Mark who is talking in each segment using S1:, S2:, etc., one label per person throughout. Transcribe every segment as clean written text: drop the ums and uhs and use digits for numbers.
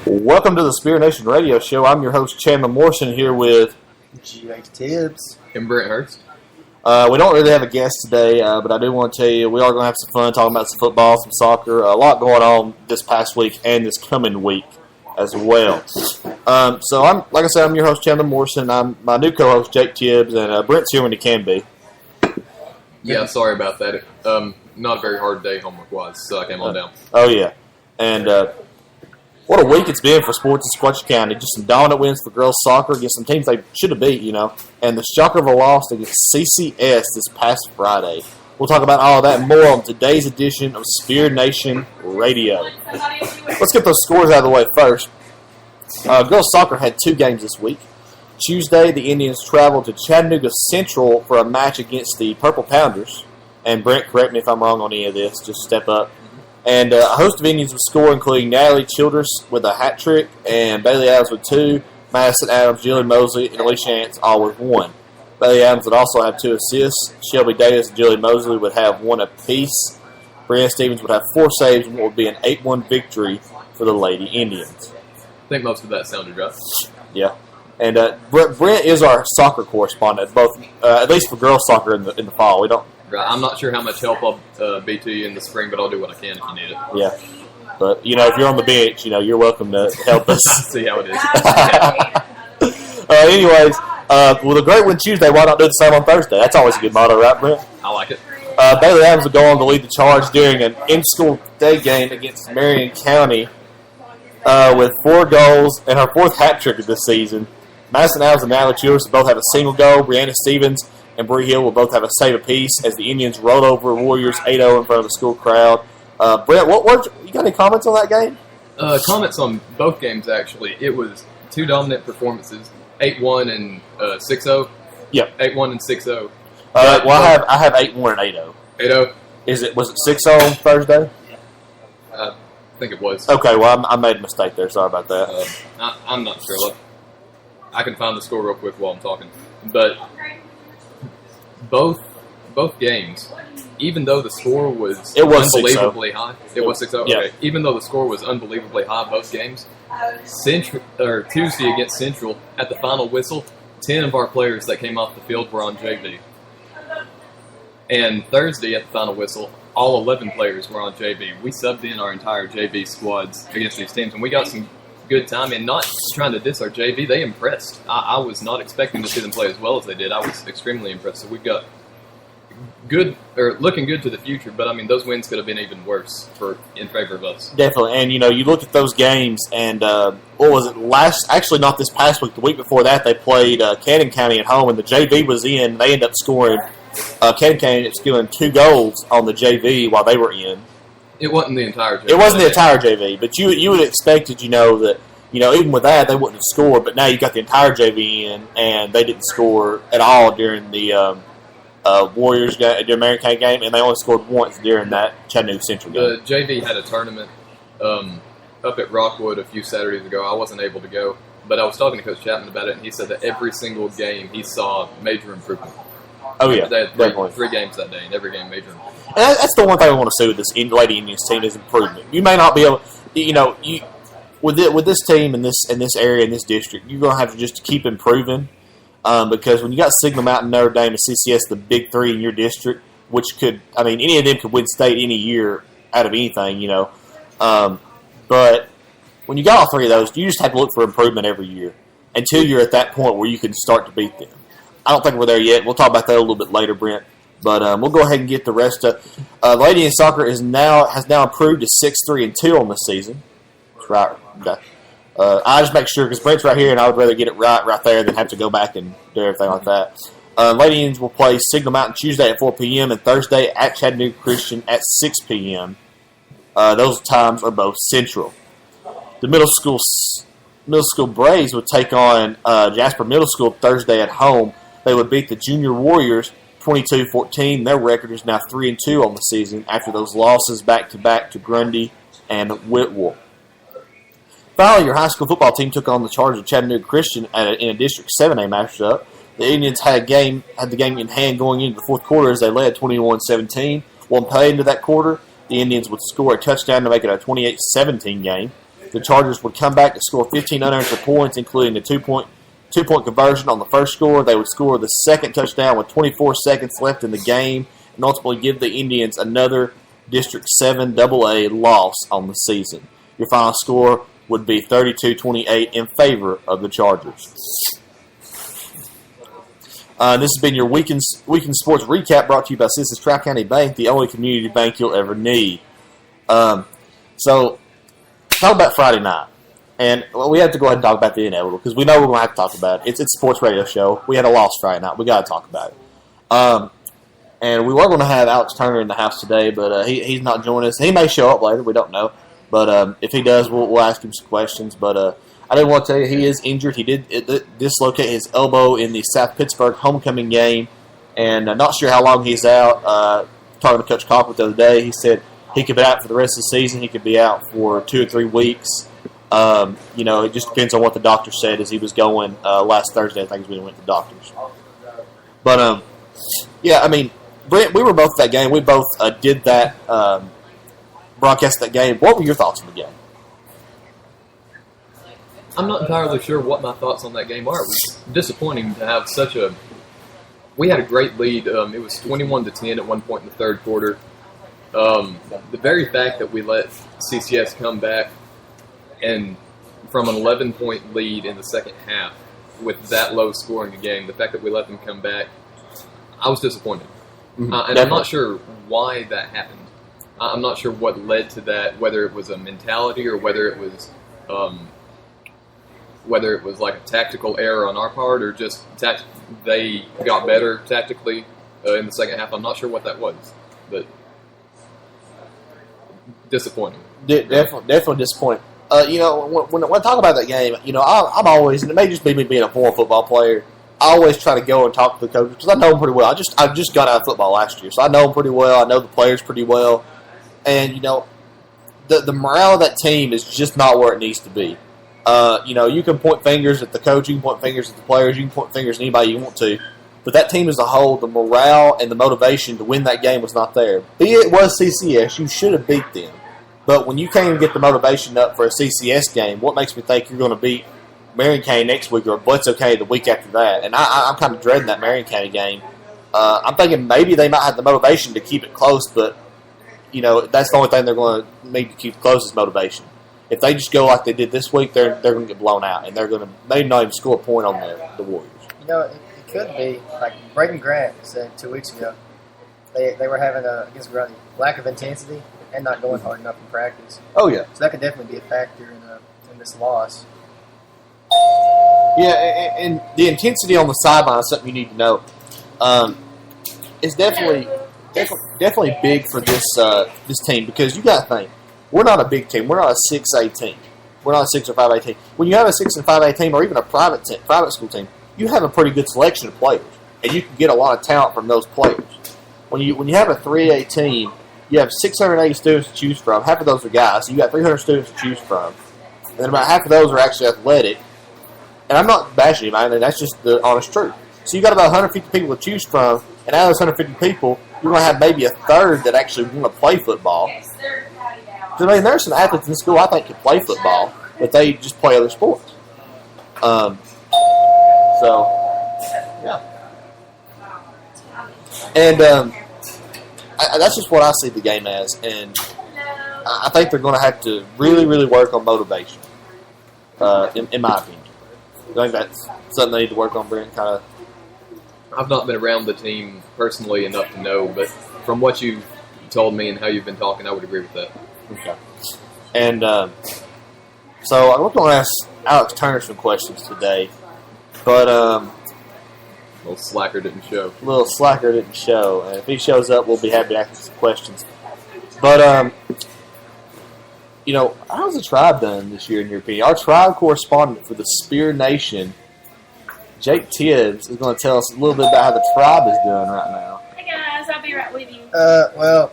S1: Welcome to the SpearNation Radio Show. I'm your host, Chandler Morrison, here with
S2: G.A. Tibbs
S3: and Brent Hurst.
S1: We don't really have a guest today, but I do want to tell you we are going to have some fun talking about some football, some soccer, a lot going on this past week and this coming week as well. So, I'm your host, Chandler Morrison. I'm my new co-host, Jake Tibbs, and Brent's here when he can be.
S3: Yeah, sorry about that. Not a very hard day homework-wise, so I came on down.
S1: Oh, yeah. And what a week it's been for sports in Sequatchie County. Just some dominant wins for girls soccer against some teams they should have beat, And the shocker of a loss against CCS this past Friday. We'll talk about all that and more on today's edition of SpearNation Radio. Let's get those scores out of the way first. Girls soccer had two games this week. Tuesday, the Indians traveled to Chattanooga Central for a match against the Purple Pounders. And Brent, correct me if I'm wrong on any of this. Just step up. And a host of Indians would score, including Natalie Childress with a hat trick, and Bailey Adams with 2, Madison Adams, Jillian Mosley, and Alicia Ants all with 1. Bailey Adams would also have 2 assists. Shelby Davis and Jillian Mosley would have 1 apiece. Brianna Stevens would have 4 saves, and what would be an 8-1 victory for the Lady Indians.
S3: I think most of that sounded right.
S1: Yeah. And Brent is our soccer correspondent, both at least for girls soccer in the fall. We don't.
S3: Right. I'm not sure how much help I'll be to you in the spring, but I'll do what I can if you need it.
S1: Yeah. But, if you're on the bench, you're welcome to help us.
S3: See how it is.
S1: Anyways, with a great win Tuesday, why not do the same on Thursday? That's always a good motto, right, Brent?
S3: I like it.
S1: Bailey Adams will go on to lead the charge during an in-school day game against Marion County with 4 goals and her 4th hat trick of this season. Madison Adams and Natalie Childress both have a single goal. Brianna Stevens and Bree Hill will both have a save apiece as the Indians rolled over Warriors 8-0 in front of the school crowd. Brent, you got any comments on that game?
S3: Comments on both games, actually. It was 2 dominant performances, 8-1 and 6-0.
S1: Yep.
S3: 8-1 and 6-0.
S1: I have 8-1 and 8-0.
S3: 8-0?
S1: Was it 6-0 on Thursday?
S3: I think it was.
S1: Okay, well, I made a mistake there. Sorry about that.
S3: I'm not sure. Look, I can find the score real quick while I'm talking. But both games, even though the score was unbelievably high. It was 6-0?
S1: Yeah.
S3: Okay. Even though the score was unbelievably high both games, Tuesday against Central, at the final whistle, 10 of our players that came off the field were on JV. And Thursday at the final whistle, all 11 players were on JV. We subbed in our entire JV squads against these teams, and we got some good time. And not trying to diss our JV, they impressed. I was not expecting to see them play as well as they did. I was extremely impressed. So we've got looking good to the future. But I mean, those wins could have been even worse in favor of us.
S1: Definitely. And you look at those games, and what was it? Actually, not this past week. The week before that, they played Cannon County at home, and the JV was in. They ended up scoring. Cannon County ended up scoring 2 goals on the JV while they were in.
S3: It wasn't the entire JV.
S1: It wasn't the entire JV, but you would have expected, that, even with that, they wouldn't have scored. But now you got the entire JV in, and they didn't score at all during the Warriors game, during Marion County game, and they only scored once during that Chattanooga Central game.
S3: The JV had a tournament up at Rockwood a few Saturdays ago. I wasn't able to go, but I was talking to Coach Chapman about it, and he said that every single game he saw major improvement.
S1: Oh, yeah,
S3: they had
S1: definitely.
S3: 3 games that day, and every game major improvement.
S1: And that's the one thing I want to see with this Lady Indians team is improvement. You may not be able, with this team in this area in this district, you're going to have to just keep improving because when you got Signal Mountain, Notre Dame, and CCS, the big 3 in your district, which any of them could win state any year out of anything, but when you got all 3 of those, you just have to look for improvement every year until you're at that point where you can start to beat them. I don't think we're there yet. We'll talk about that a little bit later, Brent. But we'll go ahead and get the rest of. Lady in soccer has now improved to 6-3-2 on this season. That's right. Okay. I just make sure because Brent's right here, and I would rather get it right there than have to go back and do everything like that. Lady Indians will play Signal Mountain Tuesday at 4 p.m. and Thursday at Chattanooga Christian at 6 p.m. Those times are both central. The middle school Braves would take on Jasper Middle School Thursday at home. They would beat the Junior Warriors 22-14. Their record is now 3-2 on the season after those losses back-to-back to Grundy and Whitwell. Finally, your high school football team took on the charge of Chattanooga Christian in a District 7A matchup. The Indians had the game in hand going into the fourth quarter as they led 21-17. One play into that quarter, the Indians would score a touchdown to make it a 28-17 game. The The Chargers would come back to score 15 unanswered points, including the two-point conversion on the first score. They would score the second touchdown with 24 seconds left in the game and ultimately give the Indians another District 7 AA loss on the season. Your final score would be 32-28 in favor of the Chargers. This has been your Weekend Sports Recap brought to you by Citizens Tri-County Bank, the only community bank you'll ever need. So, talk about Friday night. And we have to go ahead and talk about the inevitable because we know we're going to have to talk about it. It's a sports radio show. We had a loss Friday night. We got to talk about it. And we were going to have Alex Turner in the house today, but he's not joining us. He may show up later. We don't know. But if he does, we'll ask him some questions. But I didn't want to tell you, he is injured. He did dislocate his elbow in the South Pittsburgh homecoming game, and not sure how long he's out. Talking to Coach Cochran the other day, he said he could be out for the rest of the season. He could be out for 2 or 3 weeks. It just depends on what the doctor said as he was going last Thursday. I think is when he went to the doctors. But, Brent, we were both at that game. We both did that broadcast that game. What were your thoughts on the game?
S3: I'm not entirely sure what my thoughts on that game are. It was disappointing to have such a... We had a great lead. It was 21-10 at one point in the third quarter. The very fact that we let CCS come back and from an 11-point lead in the second half with that low scoring a game, the fact that we let them come back, I was disappointed. And I'm not sure why that happened. I'm not sure what led to that, whether it was a mentality or whether it was like a tactical error on our part or just they got better tactically in the second half. I'm not sure what that was, but disappointing.
S1: Definitely disappointing. When I talk about that game, I'm always, and it may just be me being a former football player, I always try to go and talk to the coaches because I know them pretty well. I just got out of football last year, so I know them pretty well. I know the players pretty well. And, the morale of that team is just not where it needs to be. You can point fingers at the coach, you can point fingers at the players, you can point fingers at anybody you want to. But that team as a whole, the morale and the motivation to win that game was not there. Be it was CCS, you should have beat them. But when you can't even get the motivation up for a CCS game, what makes me think you're going to beat Marion County next week or Bledsoe County the week after that? And I'm kind of dreading that Marion County game. I'm thinking maybe they might have the motivation to keep it close, but that's the only thing they're going to need to keep close is motivation. If they just go like they did this week, they're going to get blown out, and they're going to maybe not even score a point on the Warriors.
S2: It could be like Braden Grant said 2 weeks ago. They were having against Grundy lack of intensity and not going hard enough in practice.
S1: Oh yeah,
S2: so that could definitely be a factor in this loss.
S1: Yeah, and the intensity on the sideline is something you need to know. It's definitely big for this team because you got to think we're not a big team. We're not a 6A team. We're not a 6 or 5A team. When you have a 6 and 5A team, or even a private school team, you have a pretty good selection of players, and you can get a lot of talent from those players. When you have a 3A team, you have 680 students to choose from. Half of those are guys, so you got 300 students to choose from, and then about half of those are actually athletic. And I'm not bashing anybody, that's just the honest truth. So you got about 150 people to choose from, and out of those 150 people, you're going to have maybe a third that actually want to play football. I mean, there's some athletes in the school I think can play football, but they just play other sports. Yeah. And that's just what I see the game as, and I think they're going to have to really, really work on motivation, in my opinion. I think that's something they need to work on, Brent, kind of.
S3: I've not been around the team personally enough to know, but from what you've told me and how you've been talking, I would agree with that.
S1: Okay. And so I'm going to ask Alex Turner some questions today, but
S3: Little slacker didn't show.
S1: And if he shows up, we'll be happy to ask him some questions. But how's the tribe done this year in your opinion? Our tribe correspondent for the Spear Nation, Jake Tibbs, is going to tell us a little bit about how the tribe is doing right now.
S4: Hey guys, I'll be right with you.
S2: Well,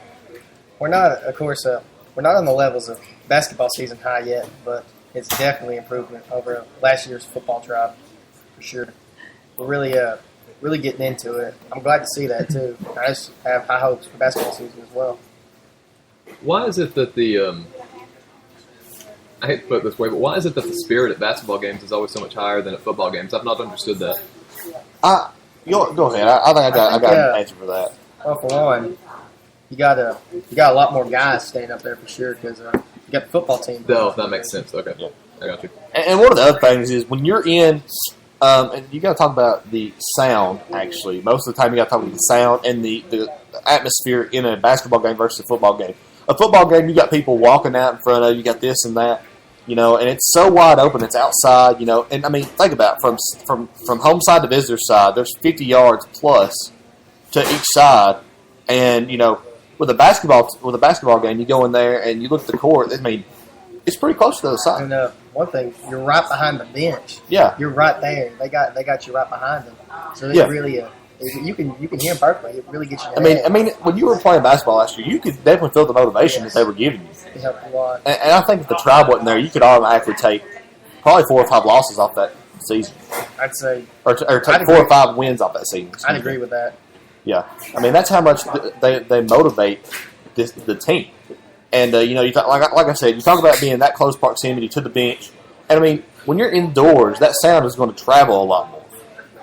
S2: we're not, of course, we're not on the levels of basketball season high yet, but it's definitely improvement over last year's football tribe, for sure. We're really getting into it. I'm glad to see that too. I just have high hopes for basketball season as well.
S3: Why is it that I hate to put it this way, but why is it that the spirit at basketball games is always so much higher than at football games? I've not understood that.
S1: Go ahead. I think I got an answer for that.
S2: Well, for one, you got a lot more guys staying up there for sure because you got the football team.
S3: No, that makes sense. Okay,
S1: Yeah.
S3: I got you.
S1: And one of the other things is when you're in, and you got to talk about the sound. Actually, most of the time you got to talk about the sound and the atmosphere in a basketball game versus a football game. A football game, you got people walking out in front of you. You got this and that, and it's so wide open. It's outside, And I mean, think about it, from home side to visitor side. There's 50 yards plus to each side, and with a basketball game, you go in there and you look at the court. I mean, it's pretty close to the other side.
S2: And one thing, you're right behind the bench.
S1: Yeah,
S2: you're right there. They got you right behind them. So it really, you can hear them perfectly. It really gets you.
S1: I mean, when you were playing basketball last year, you could definitely feel the motivation that they were giving you.
S2: It helped a lot.
S1: And I think if the tribe wasn't there, you could automatically take probably 4 or 5 losses off that season.
S2: I'd say,
S1: or take 4 or 5 wins off that season.
S2: I'd agree with that.
S1: Yeah, I mean that's how much they motivate the team. And you talk, like I said, you talk about being that close proximity to the bench. And I mean, when you're indoors, that sound is going to travel a lot more.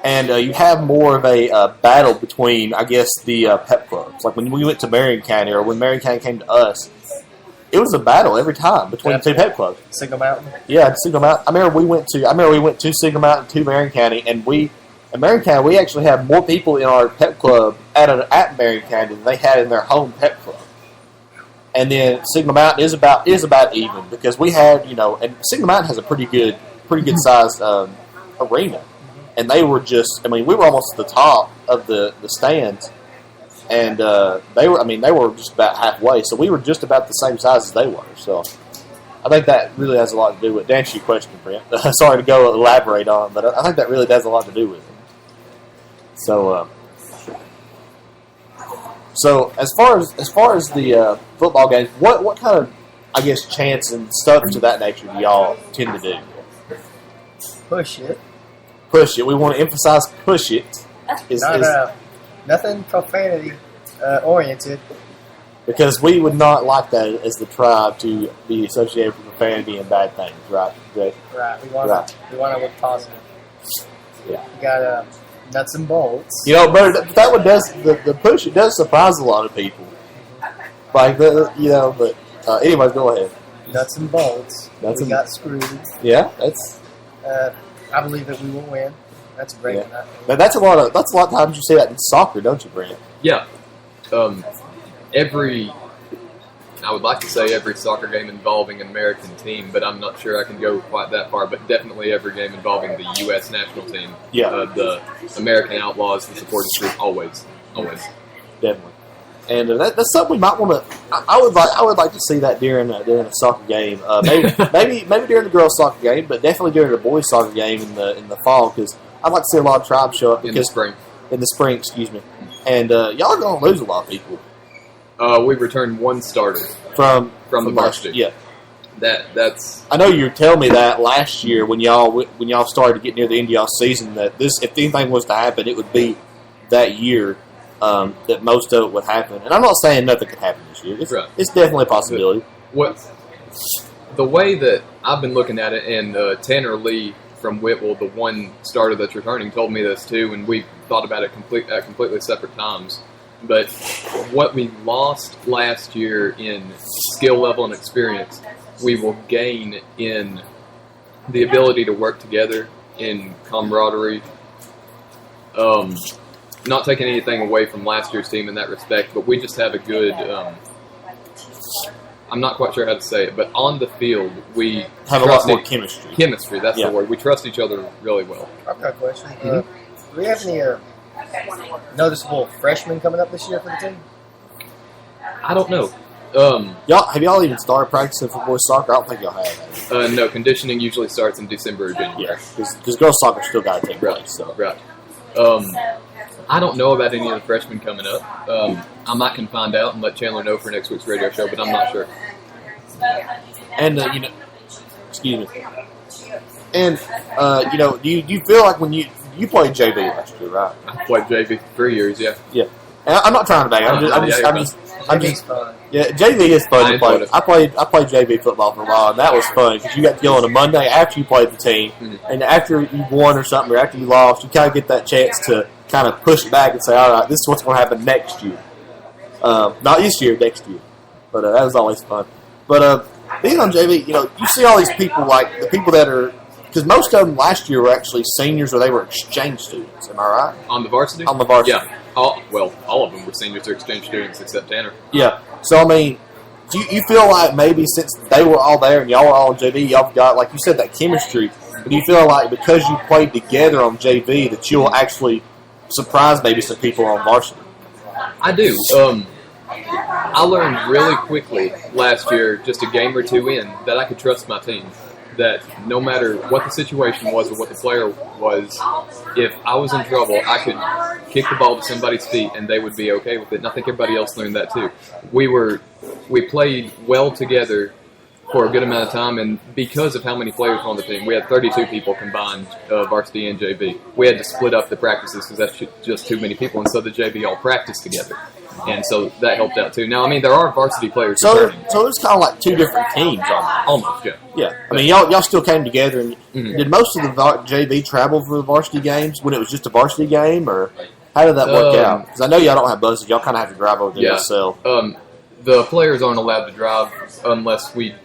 S1: And you have more of a battle between, I guess, the pep clubs. Like when we went to Marion County, or when Marion County came to us, it was a battle every time between the 2 pep clubs.
S2: Signal Mountain.
S1: Yeah, Signal Mountain. I remember we went to Signal Mountain, to Marion County, and in Marion County, we actually have more people in our pep club at Marion County than they had in their home pep club. And then Signal Mountain is about even because we had and Signal Mountain has a pretty good sized arena, and they were we were almost at the top of the stands, and they were just about halfway, so we were just about the same size as they were. So I think that really has a lot to do with. To answer your question, Brent, sorry to go elaborate on, but I think that really does a lot to do with it. So as far as the football games, what kind of, I guess, chants and stuff to that nature do y'all tend to do?
S2: Push it.
S1: Push it. We want to emphasize push it.
S2: Nothing profanity oriented.
S1: Because we would not like that as the tribe to be associated with profanity and bad things, right?
S2: Right. We want to look positive.
S1: Yeah.
S2: You got nuts and bolts.
S1: But that one does the push. It does surprise a lot of people. Like but anyways, go ahead.
S2: Nuts and bolts. We got screwed.
S1: Yeah, that's.
S2: I believe that we will win. That's great.
S1: Yeah. But that's a lot of times you see that in soccer, don't you, Brent?
S3: Yeah. I would like to say every soccer game involving an American team, but I'm not sure I can go quite that far. But definitely every game involving the U.S. national team.
S1: Yeah.
S3: The American Outlaws, the supporters group, always.
S1: Definitely. And that's something we might want to. I would like to see that during a soccer game. Maybe during the girls' soccer game, but definitely during the boys' soccer game in the fall, because I'd like to see a lot of tribes show up
S3: in the spring.
S1: In the spring, excuse me. And y'all are going to lose a lot of people.
S3: We returned 1 starter from the varsity.
S1: Yeah,
S3: that's.
S1: I know you were telling me that last year when y'all started to get near the end of y'all's season that if anything was to happen, it would be that year. That most of it would happen. And I'm not saying nothing could happen this year. It's definitely a possibility.
S3: The way that I've been looking at it, and Tanner Lee from Whitwell, the one starter that's returning, told me this too, and we thought about it at completely separate times. But what we lost last year in skill level and experience, we will gain in the ability to work together, in camaraderie. Not taking anything away from last year's team in that respect, but we just have a good, I'm not quite sure how to say it, but on the field, we
S1: have a lot more chemistry.
S3: Chemistry, that's the word. We trust each other really well.
S2: I've got a question. Do we have any noticeable freshmen coming up this year for the team?
S3: I don't know.
S1: Have y'all even started practicing for boys soccer? I don't think y'all have.
S3: No, conditioning usually starts in December or January.
S1: Yeah, because girls soccer still got to take place. So.
S3: Right. I don't know about any of the freshmen coming up. I might can find out and let Chandler know for next week's radio show, but I'm not sure.
S1: And excuse me. And do you feel like when you played JV last year, right?
S3: I played JV for 3 years, yeah.
S1: Yeah. And I'm not trying to bang.
S2: JV's fun.
S1: Yeah, JV is fun to play.
S3: enjoyed it.
S1: I played JV football for a while, and that was fun because you got to go on a Monday after you played the team, and after you won or something, or after you lost, you kind of get that chance to kind of push back and say, all right, this is what's going to happen next year. Not this year, next year. But that was always fun. But being on JV, you see all these people, like the people that are, because most of them last year were actually seniors or they were exchange students. Am I right?
S3: On the varsity?
S1: On the varsity.
S3: Yeah. All of them were seniors or exchange students except Tanner.
S1: Yeah. So, I mean, do you feel like maybe since they were all there and y'all were all on JV, y'all got, like you said, that chemistry, do you feel like because you played together on JV that you'll actually surprise maybe some people on varsity?
S3: I do. I learned really quickly last year, just a game or two in, that I could trust my team. That no matter what the situation was or what the player was, if I was in trouble, I could kick the ball to somebody's feet and they would be okay with it. And I think everybody else learned that too. We played well together for a good amount of time, and because of how many players were on the team, we had 32 people combined, varsity and JV. We had to split up the practices because that's just too many people, and so the JV all practiced together. And so that helped out too. Now, I mean, there are varsity players.
S1: So it's kind of like two different teams
S3: almost, yeah.
S1: Yeah. I mean, y'all still came together. And did most of the JV travel for the varsity games when it was just a varsity game, or how did that work out? Because I know y'all don't have buses. Y'all kind of have to drive over there yourself.
S3: The players aren't allowed to drive unless the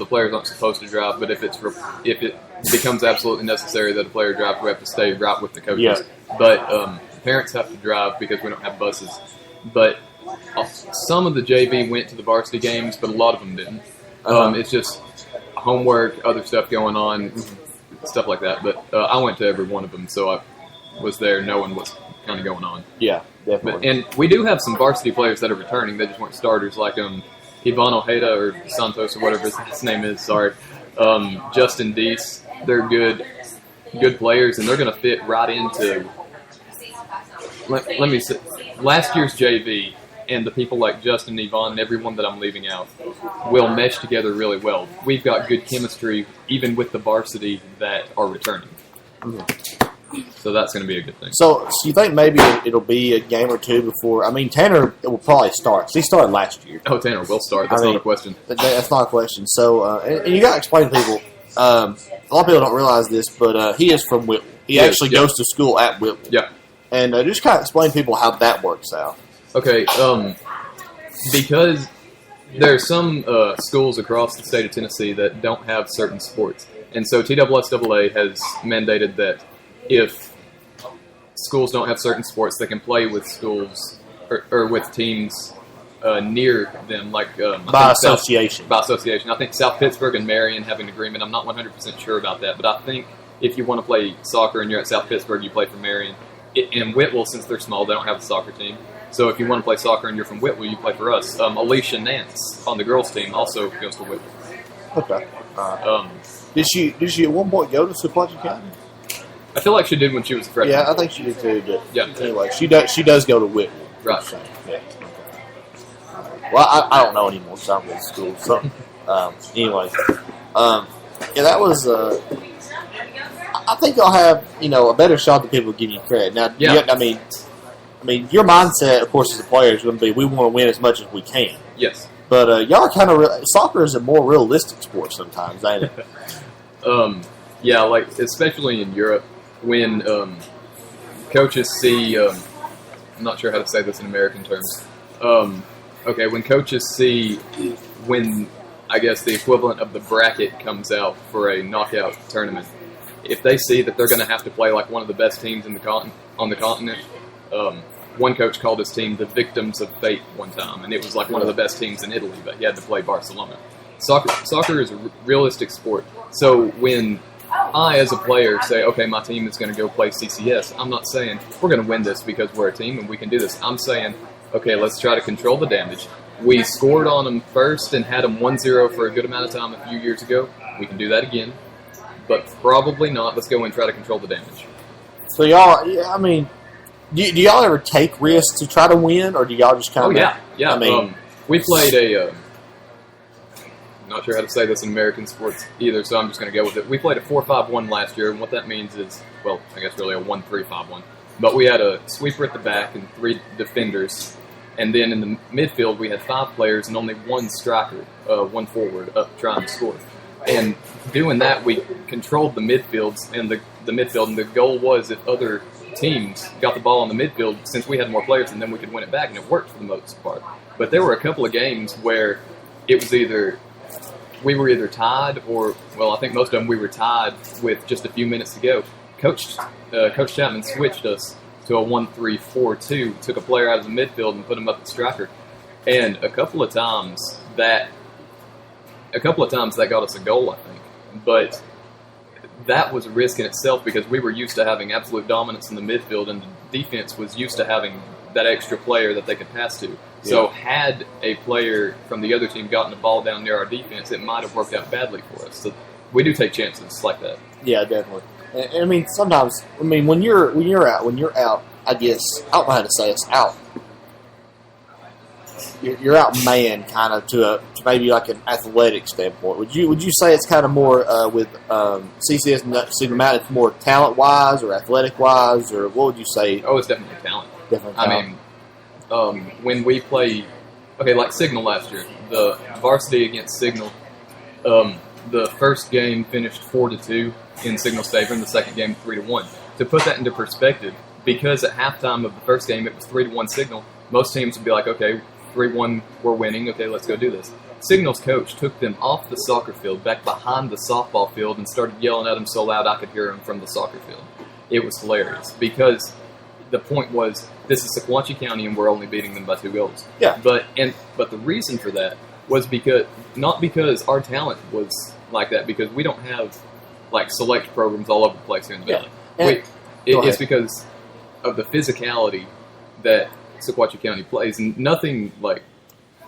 S3: players aren't supposed to drive. But if it becomes absolutely necessary that a player drive, we have to stay right with the coaches.
S1: Yeah.
S3: But parents have to drive because we don't have buses. But some of the JV went to the varsity games, but a lot of them didn't. It's just homework, other stuff going on, stuff like that. But I went to every one of them, so I was there knowing what's kind of going on.
S1: Yeah, definitely.
S3: And we do have some varsity players that are returning. They just weren't starters, like Ivan Ojeda or Santos or whatever his name is. Sorry, Justin Deese. They're good players, and they're going to fit right into. Let me say, last year's JV and the people like Justin, Yvonne, and everyone that I'm leaving out will mesh together really well. We've got good chemistry, even with the varsity that are returning. So that's going to be a good thing.
S1: So you think maybe it'll be a game or two before? I mean, Tanner will probably start. 'Cause he started last year.
S3: Oh, Tanner will start. That's not a question.
S1: That's not a question. So, and you got to explain to people. A lot of people don't realize this, but he is from Whitwell. He actually goes to school at Whitwell.
S3: Yeah.
S1: And just kind of explain to people how that works out.
S3: Okay, because there are some schools across the state of Tennessee that don't have certain sports. And so TSSAA has mandated that if schools don't have certain sports, they can play with schools or with teams near them, like
S1: by association.
S3: By association. I think South Pittsburgh and Marion have an agreement. I'm not 100% sure about that, but I think if you want to play soccer and you're at South Pittsburgh, you play for Marion. In Whitwell, since they're small, they don't have a soccer team. So if you want to play soccer and you're from Whitwell, you play for us. Alicia Nance on the girls' team also goes to Whitwell.
S1: Okay. Did she at one point go to Suppleton County?
S3: I feel like she did when she was a freshman.
S1: Yeah, I think she did too. But
S3: yeah.
S1: Anyway, she does go to Whitwell.
S3: Right.
S1: So, yeah. Well, I don't know anymore because I'm in school. So anyway, yeah, that was. I think y'all have a better shot than people give you credit. Now, I mean, your mindset, of course, as a player is going to be we want to win as much as we can.
S3: Yes.
S1: But y'all are kind of soccer is a more realistic sport sometimes, ain't it?
S3: Yeah, like especially in Europe when coaches see. I'm not sure how to say this in American terms. Okay, when coaches see when I guess the equivalent of the bracket comes out for a knockout tournament. If they see that they're going to have to play like one of the best teams on the continent, one coach called his team the victims of fate one time, and it was like one of the best teams in Italy, but he had to play Barcelona. Soccer is a realistic sport. So when I, as a player, say, okay, my team is going to go play CCS, I'm not saying we're going to win this because we're a team and we can do this. I'm saying, okay, let's try to control the damage. We scored on them first and had them 1-0 for a good amount of time a few years ago. We can do that again. But probably not. Let's go and try to control the damage.
S1: So y'all, I mean, do y'all ever take risks to try to win, or do y'all just kind of?
S3: Oh yeah.
S1: I mean,
S3: we played I'm not sure how to say this in American sports either, so I'm just going to go with it. We played a 4-5-1 last year, and what that means is, well, I guess really a 1-3-5-1. but we had a sweeper at the back and 3 defenders. And then in the midfield, we had 5 players and only 1 striker, 1 forward up trying to score. And doing that, we controlled the midfields and the midfield. And the goal was if other teams got the ball on the midfield, since we had more players, and then we could win it back. And it worked for the most part. But there were a couple of games where it was we were either tied or, well, I think most of them we were tied with just a few minutes to go. Coach Chapman switched us to a 1-3-4-2, took a player out of the midfield and put him up at striker. And a couple of times that got us a goal, I think. But that was a risk in itself because we were used to having absolute dominance in the midfield, and the defense was used to having that extra player that they could pass to. Yeah. So had a player from the other team gotten the ball down near our defense, it might have worked out badly for us. So we do take chances like that.
S1: Yeah, definitely. And I mean, sometimes, when you're out, I guess, I don't know how to say it's out. You're outmanned kind of to maybe like an athletic standpoint. Would you say it's kind of more with CCS and Signal Mountain, it's more talent wise or athletic wise, or what would you say?
S3: Oh, it's definitely talent.
S1: Definitely talent.
S3: I mean, when we play, like Signal last year, the varsity against Signal, the first game finished 4-2 in Signal's favor, and the second game 3-1. To put that into perspective, because at halftime of the first game it was 3-1 Signal, most teams would be like, okay, 3-1, we're winning, okay, let's go do this. Signal's coach took them off the soccer field, back behind the softball field, and started yelling at them so loud I could hear them from the soccer field. It was hilarious, because the point was, this is Sequatchie County, and we're only beating them by 2 goals.
S1: Yeah.
S3: But the reason for that was not because our talent was like that, because we don't have like select programs all over the place here in the valley. It's because of the physicality that Sequatchie County plays, and nothing like,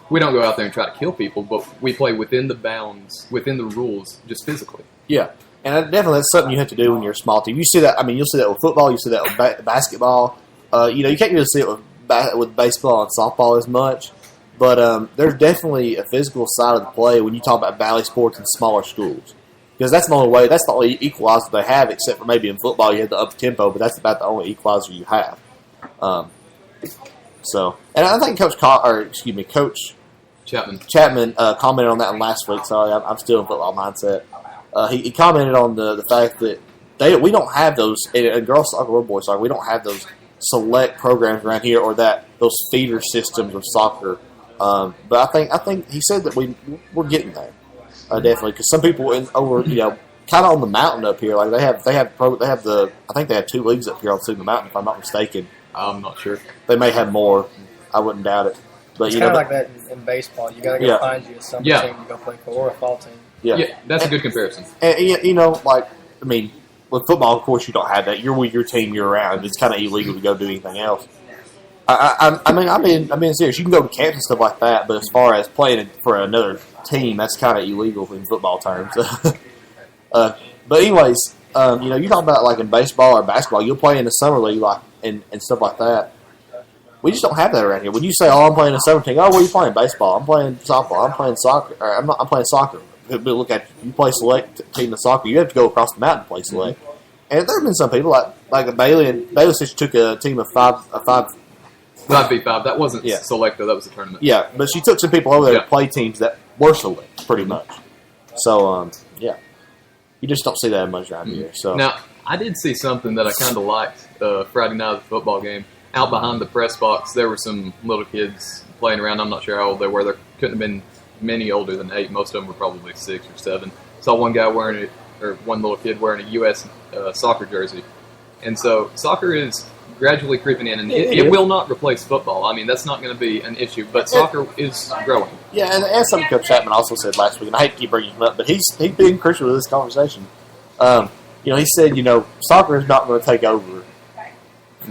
S3: we don't go out there and try to kill people, but we play within the bounds, within the rules, just physically.
S1: Yeah, and definitely that's something you have to do when you're a small team. You see that. You'll see that with football. You see that with basketball. You can't really see it with baseball and softball as much, but there's definitely a physical side of the play when you talk about valley sports and smaller schools. Because that's the only way, that's the only equalizer they have, except for maybe in football you have the up tempo, but that's about the only equalizer you have. And I think Coach Chapman commented on that last week. Sorry, I'm still in football mindset. He commented on the fact that we don't have those in girls soccer or boys soccer. We don't have those select programs around here, or those feeder systems of soccer. But I think he said that we're getting there. Definitely, because some people kind of on the mountain up here, like they have I think they have 2 leagues up here on Signal Mountain, if I'm not mistaken.
S3: I'm not sure.
S1: They may have more. I wouldn't doubt it. But
S2: it's kind of like that in baseball. You got to go find you a summer team to go play for, or a fall team.
S3: Yeah, that's a good comparison.
S1: And with football, of course, you don't have that. You're with your team year round. It's kind of illegal to go do anything else. I'm being serious. You can go to camps and stuff like that, but as far as playing for another team, that's kind of illegal in football terms. But anyways, you talk about like in baseball or basketball, you'll play in the summer league and stuff like that. We just don't have that around here. When you say, "Oh, I'm playing a summer team," "Oh, what are you playing? Baseball." "I'm playing softball." "I'm playing soccer." Or, I'm playing soccer. But look at you play select team of soccer. You have to go across the mountain to play select. Mm-hmm. And there have been some people like Bailey, and Bailey said she took a team of
S3: 5v5. That wasn't select though. That was a tournament.
S1: Yeah, but she took some people over there to play teams that were select, pretty much. So you just don't see that much around here. So
S3: now I did see something that I kind of liked Friday night of the football game. Out behind the press box, there were some little kids playing around. I'm not sure how old they were. There couldn't have been many older than 8. Most of them were probably 6 or 7. Saw one little kid wearing a U.S. Soccer jersey. And so soccer is gradually creeping in, and it will not replace football. I mean, that's not going to be an issue, but soccer is growing.
S1: Yeah, and something Coach Chapman also said last week, and I hate to keep bringing him up, but he's being crucial to this conversation. He said, soccer is not going to take over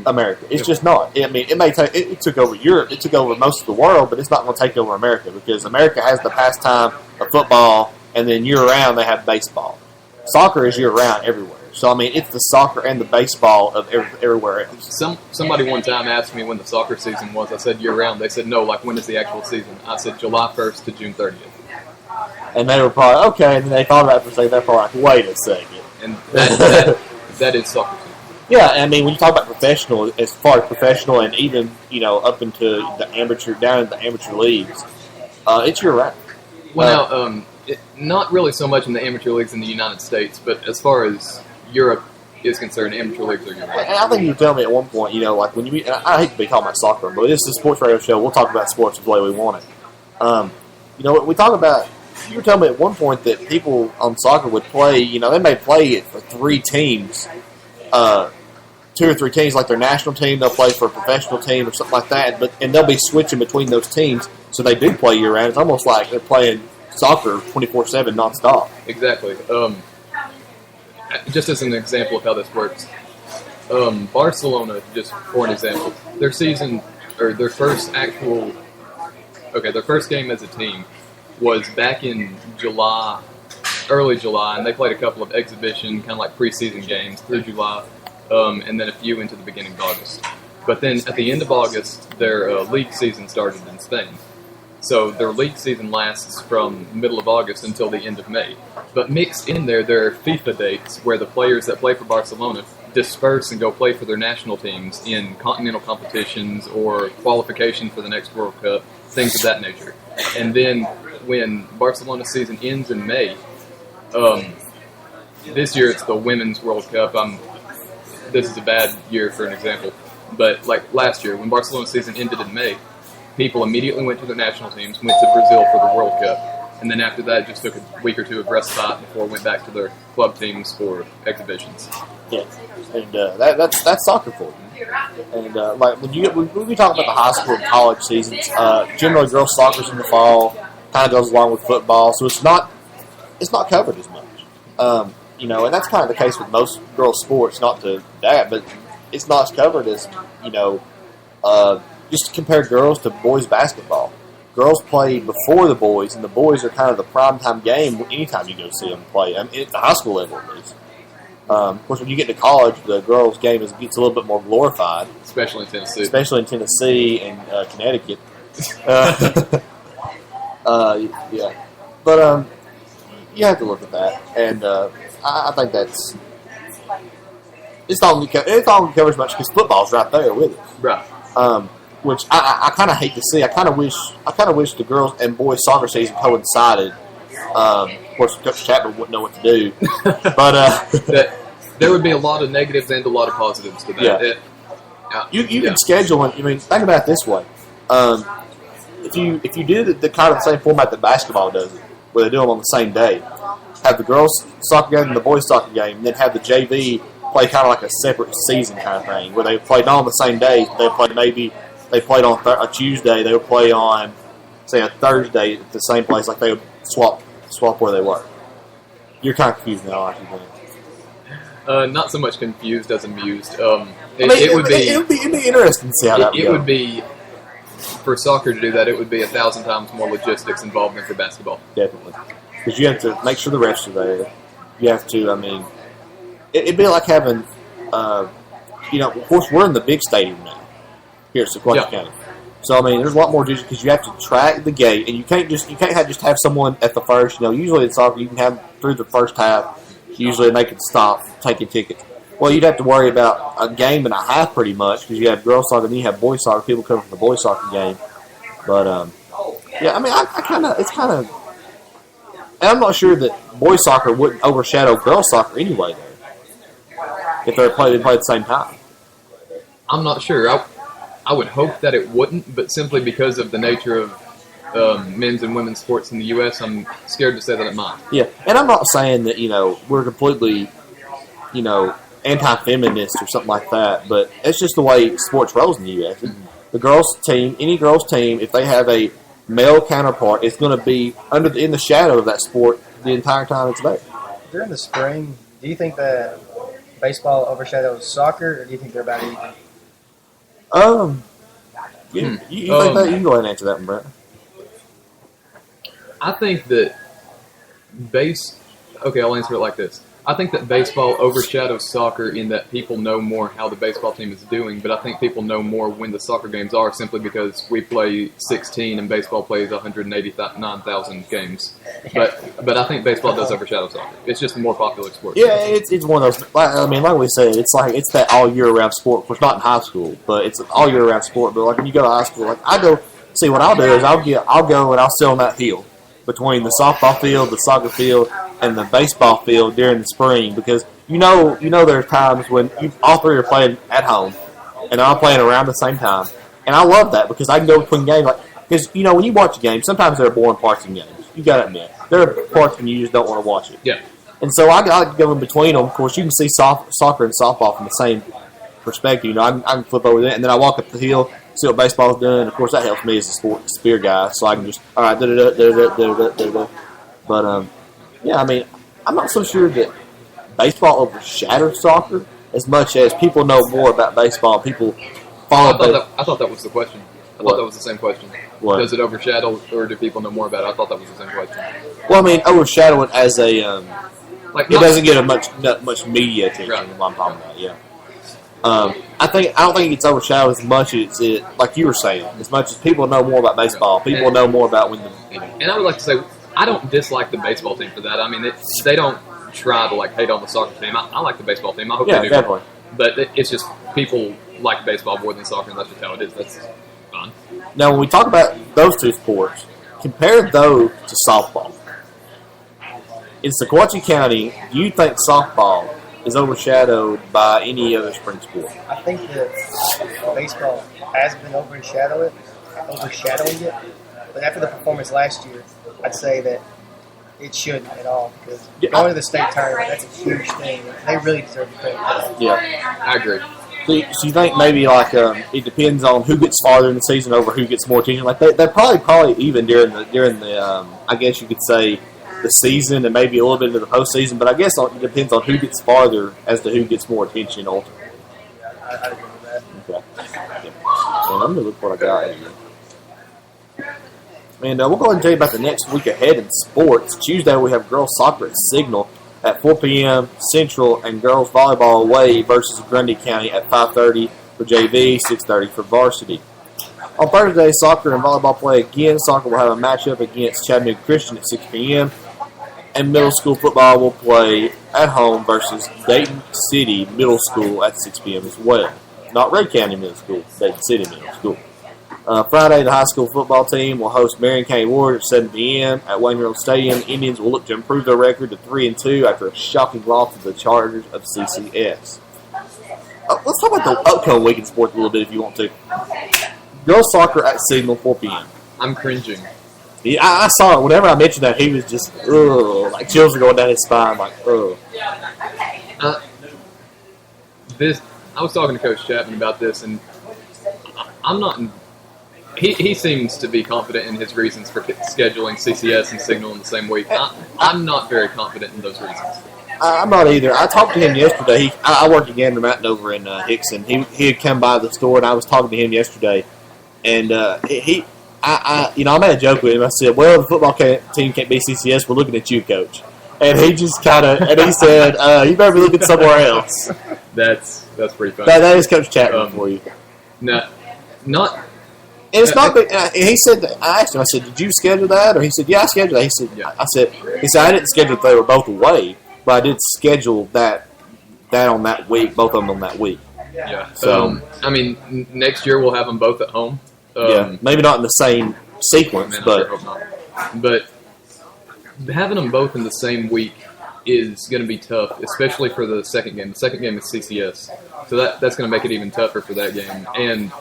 S1: America. It's just not. I mean, it took over Europe. It took over most of the world, but it's not going to take over America because America has the pastime of football, and then year-round they have baseball. Soccer is year-round everywhere. So, I mean, it's the soccer and the baseball of everywhere else.
S3: Somebody one time asked me when the soccer season was. I said year-round. They said, no, like when is the actual season? I said July 1st to June 30th.
S1: And they were probably, okay, and then they thought about it for a second. They're probably like, wait a second.
S3: And that is soccer season.
S1: Yeah, I mean, when you talk about professional, as far as professional and even, up into the amateur, down in the amateur leagues, it's year-round.
S3: Well, not really so much in the amateur leagues in the United States, but as far as Europe is concerned, amateur leagues are year-round.
S1: And I think you were telling me at one point, like when you, and I hate to be talking about soccer, but this is a sports radio show. We'll talk about sports the way we want it. We talk about, you were telling me at one point that people on soccer would play, they may play it for 3 teams, 2 or 3 teams, like their national team, they'll play for a professional team or something like that, and they'll be switching between those teams, so they do play year-round. It's almost like they're playing soccer 24/7 nonstop.
S3: Exactly. Just as an example of how this works, Barcelona, just for an example, their season, or their first game as a team was back in July, early July, and they played a couple of exhibition, kind of like preseason games through July, and then a few into the beginning of August. But then at the end of August, their league season started in Spain. So their league season lasts from middle of August until the end of May. But mixed in there are FIFA dates where the players that play for Barcelona disperse and go play for their national teams in continental competitions or qualification for the next World Cup, things of that nature. And then when Barcelona's season ends in May, this year it's the Women's World Cup. This is a bad year for an example. But like last year, when Barcelona's season ended in May, people immediately went to their national teams, went to Brazil for the World Cup, and then after that just took a week or two of respite before went back to their club teams for exhibitions.
S1: Yeah, and that's soccer for you. And like when we talk about the high school and college seasons, generally girls soccer's in the fall, kind of goes along with football, so it's not covered as much. And that's kind of the case with most girls' sports. Not to that, but it's not as covered as just to compare girls to boys basketball. Girls play before the boys, and the boys are kind of the primetime game anytime you go see them play. I mean, at the high school level, at least. Of course, when you get to college, the girls' game gets a little bit more glorified.
S3: Especially in Tennessee.
S1: Especially in Tennessee and Connecticut. Yeah. But you have to look at that. And I think that's... It's not going to cover as much because football's right there with it.
S3: Right.
S1: Which I kind of hate to see. I kind of wish the girls and boys soccer season coincided. Of course, Coach Chapman wouldn't know what to do, but
S3: there would be a lot of negatives and a lot of positives to that.
S1: Yeah. You can schedule it. I mean, think about it this way: if you did the kind of the same format that basketball does it, where they do them on the same day, have the girls soccer game and the boys soccer game, and then have the JV play kind of like a separate season kind of thing, where they play not on the same day. They played on a Tuesday. They would play on, say, a Thursday at the same place. Like they would swap where they were. You're kind of confused now, aren't you?
S3: Not so much confused as amused.
S1: It would be interesting to see how that would go.
S3: It would be, for soccer to do that, it would be 1,000 times more logistics involved than for basketball.
S1: Definitely. Because you have to make sure the refs are there. You have to, it'd be like having, of course, we're in the big stadium now. Here at Sequatchie County. So, there's a lot more because you have to track the gate, and you can't just have someone at the first. Usually in soccer, you can have through the first half. Usually they can stop taking tickets. Well, you'd have to worry about a game and a half pretty much because you have girls soccer and you have boys soccer. People come from the boys soccer game. But, it's kind of... And I'm not sure that boys soccer wouldn't overshadow girls soccer anyway, though. If they play at the same time.
S3: I'm not sure. I would hope that it wouldn't, but simply because of the nature of men's and women's sports in the U.S., I'm scared to say that it might. Yeah,
S1: and I'm not saying that, we're completely, anti-feminist or something like that, but it's just the way sports rolls in the U.S. The girls' team, any girls' team, if they have a male counterpart, it's going to be in the shadow of that sport the entire time it's there.
S2: During the spring, do you think that baseball overshadows soccer, or do you think they're about equal?
S1: You think that? You can go ahead and answer that one, Brett.
S3: I think that I'll answer it like this. I think that baseball overshadows soccer in that people know more how the baseball team is doing, but I think people know more when the soccer games are simply because we play 16 and baseball plays 189,000 games. But I think baseball does overshadow soccer. It's just a more popular sport.
S1: Yeah, it's one of those. Like we said, it's that all year round sport. Of course, not in high school, but it's an all year round sport. But like when you go to high school, like I go see what I'll do is I'll go and I'll sit on that hill between the softball field, the soccer field, and the baseball field during the spring, because you know there's times when all three are playing at home and I'm playing around the same time, and I love that because I can go between games. Because when you watch a game, sometimes there are boring parts in games. You got to admit there are parts when you just don't want to watch it.
S3: Yeah.
S1: And so I like to go in between them. Of course, you can see soccer and softball from the same perspective. I can flip over there, and then I walk up the hill, see what baseball's doing. Of course, that helps me as a spear guy, so I can just all right, da. But yeah, I mean, I'm not so sure that baseball overshadows soccer as much as people know more about baseball. People follow.
S3: I thought that was the question. I thought that was the same question.
S1: What?
S3: Does it overshadow, or do people know more about it? I thought that was the same question.
S1: Well, I mean, overshadow it as a it doesn't get much media attention.
S3: Right.
S1: What I'm talking about, yeah. I don't think it's overshadowed as much as it, like you were saying, as much as people know more about baseball. People know more about when the.
S3: And I would like to say, I don't dislike the baseball team for that. I mean, they don't try to hate on the soccer team. I like the baseball team. I hope they do.
S1: Definitely.
S3: But it's just people like baseball more than soccer, and that's just how it is. That's fine.
S1: Now, when we talk about those two sports, compare those to softball. In Sequatchie County, do you think softball is overshadowed by any other spring sport?
S2: I think that baseball has been overshadowing it, but after the performance last year, I'd say that it shouldn't at all, because going to the state tournament, that's a huge thing. They really deserve to credit for that.
S1: Yeah,
S3: I agree.
S1: So you think maybe it depends on who gets farther in the season over who gets more attention? Like they're probably even during the I guess you could say the season and maybe a little bit into the postseason, but I guess it depends on who gets farther as to who gets more attention ultimately.
S2: I agree with that.
S1: Okay. Yeah. Well, I'm gonna look what I got here. And we'll go ahead and tell you about the next week ahead in sports. Tuesday we have girls soccer at Signal at 4 p.m. Central, and girls volleyball away versus Grundy County at 5:30 for JV, 6:30 for varsity. On Thursday, soccer and volleyball play again. Soccer will have a matchup against Chattanooga Christian at 6 p.m. And middle school football will play at home versus Dayton City Middle School at 6 p.m. as well. Not Ray County Middle School, Dayton City Middle School. Friday, the high school football team will host Marion County Warriors at 7 p.m. at Wayne Road Stadium. Indians will look to improve their record to 3-2 after a shocking loss to the Chargers of CCS. Let's talk about the upcoming week in sports a little bit if you want to. Girls soccer at Signal, 4 p.m.
S3: I'm cringing.
S1: Yeah, I saw it. Whenever I mentioned that, he was just, like chills are going down his spine, like,
S3: I was talking to Coach Chapman about this, and I'm not. He seems to be confident in his reasons for scheduling CCS and Signal in the same week. I'm not very confident in those reasons.
S1: I'm not either. I talked to him yesterday. I work at Gander Mountain over in Hickson. He had come by the store, and I was talking to him yesterday. And I made a joke with him. I said, "Well, the football team can't be CCS. We're looking at you, Coach." And he just he said, "You better be looking somewhere else."
S3: That's pretty funny.
S1: That is Coach Chapman for you.
S3: No, not.
S1: And it's not. He said. I asked him. I said, "Did you schedule that?" Or he said, "Yeah, I scheduled that." He said,
S3: Yeah.
S1: "I said." He said, "I didn't schedule if they were both away, but I did schedule that on that week, both of them on that week."
S3: Yeah.
S1: So
S3: next year we'll have them both at home.
S1: Yeah, maybe not in the same sequence,
S3: I
S1: but
S3: sure hope not. But having them both in the same week is going to be tough, especially for the second game. The second game is CCS, so that's going to make it even tougher for that game. And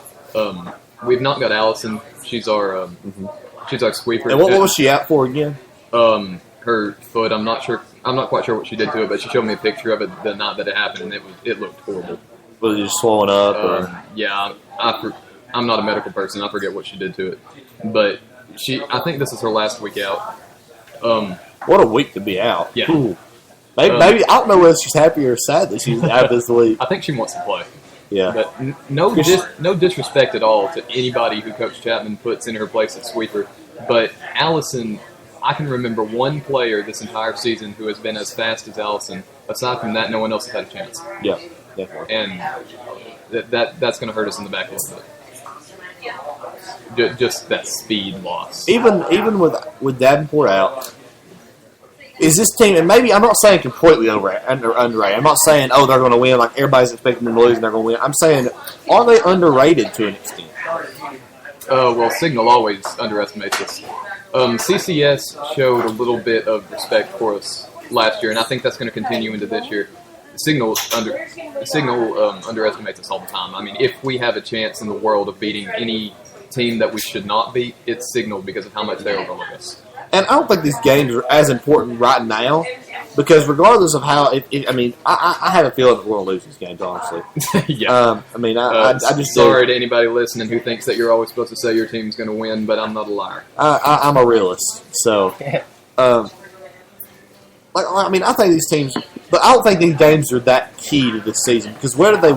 S3: we've not got Allison. She's our sweeper.
S1: And what was she out for again?
S3: Her foot. I'm not quite sure what she did to it, but she showed me a picture of it the night that it happened, and it looked horrible.
S1: Was it just swollen up?
S3: Yeah, I'm not a medical person. I forget what she did to it, but I think this is her last week out.
S1: What a week to be out.
S3: Yeah.
S1: Ooh. Maybe I don't know whether she's happy or sad that she's out this week.
S3: I think she wants to play.
S1: Yeah.
S3: But no disrespect at all to anybody who Coach Chapman puts in her place at sweeper. But Allison, I can remember one player this entire season who has been as fast as Allison. Aside from that, no one else has had a chance.
S1: Yeah, definitely.
S3: And that's going to hurt us in the back a little bit. Just that speed loss.
S1: Even with Davenport out, is this team? And maybe I'm not saying completely underrated. I'm not saying they're going to win like everybody's expecting them to lose and they're going to win. I'm saying are they underrated to an extent?
S3: Well, Signal always underestimates us. CCS showed a little bit of respect for us last year, and I think that's going to continue into this year. Signal underestimates us all the time. I mean, if we have a chance in the world of beating any team that we should not beat, it's Signal because of how much they overlook us. And
S1: I don't think these games are as important right now because regardless of how I have a feeling that we're going to lose these games, honestly.
S3: Yeah.
S1: I just
S3: sorry to anybody listening who thinks that you're always supposed to say your team's going to win, but I'm not a liar.
S1: I'm a realist, so. I think these teams, but I don't think these games are that key to this season because whether they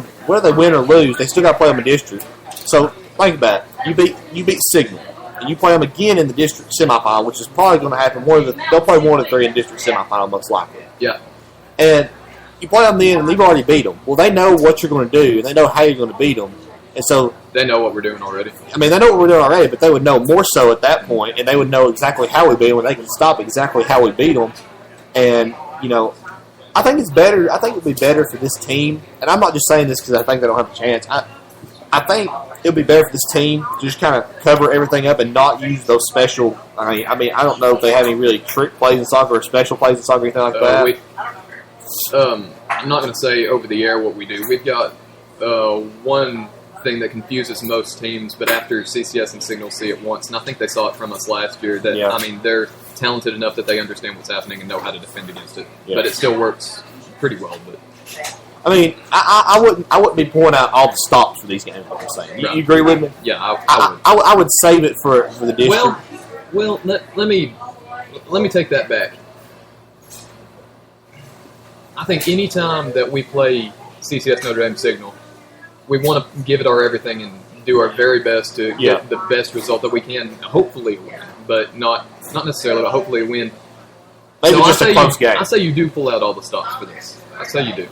S1: win or lose, they still got to play them in district. So think about it. You beat Signal. And you play them again in the district semifinal, which is probably going to happen. They'll play 1 of 3 in district semifinal, most likely.
S3: Yeah.
S1: And you play them then, and you've already beat them. Well, they know what you're going to do, and they know how you're going to beat them. And so
S3: they know what we're doing already.
S1: They know what we're doing already, but they would know more so at that point, and they would know exactly how we beat them, and they can stop exactly how we beat them. And I think it's better. I think it would be better for this team, and I'm not just saying this because I think they don't have a chance. I think it would be better for this team to just kind of cover everything up and not use those special. I don't know if they have any really trick plays in soccer or special plays in soccer or anything like that.
S3: I'm not going to say over the air what we do. We've got one thing that confuses most teams, but after CCS and Signal see it once, and I think they saw it from us last year, that they're talented enough that they understand what's happening and know how to defend against it. Yeah. But it still works pretty well. But
S1: I wouldn't be pointing out all the stops for these games. Like I'm saying, you agree with me?
S3: Yeah, I would.
S1: I would save it for the district.
S3: Well, let me take that back. I think any time that we play CCS Notre Dame Signal, we want to give it our everything and do our very best to get the best result that we can. Hopefully win, but not necessarily, but hopefully win.
S1: Maybe so just a close game.
S3: I say you do pull out all the stops for this. I say you do.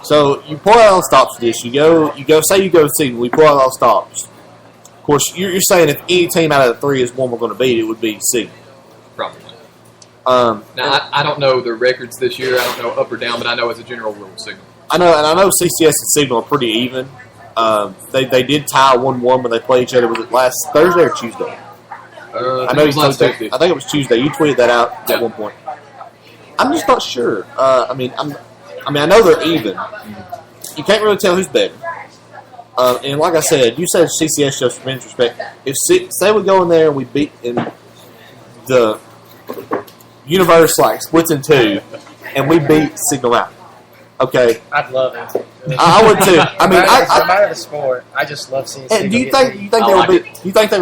S1: So you pull out all the stops for this. You go. Say you go Signal. We pull out all the stops. Of course, you're saying if any team out of the 3 is one we're going to beat, it would be Signal.
S3: Probably. Now I don't know the records this year. I don't know up or down, but I know as a general rule, Signal.
S1: I know CCS and Signal are pretty even. They did tie 1-1 when they played each other. Was it last Thursday or Tuesday?
S3: I know it was last Tuesday.
S1: I think it was Tuesday. You tweeted that out at one point. I'm just not sure. I know they're even. You can't really tell who's better. And like I said, you said CCS shows tremendous respect. If say we go in there and we beat in the universe splits in 2, and we beat Signal out. Okay.
S2: I'd love it.
S1: I would too.
S2: No matter the sport, I just love seeing.
S1: Do you think they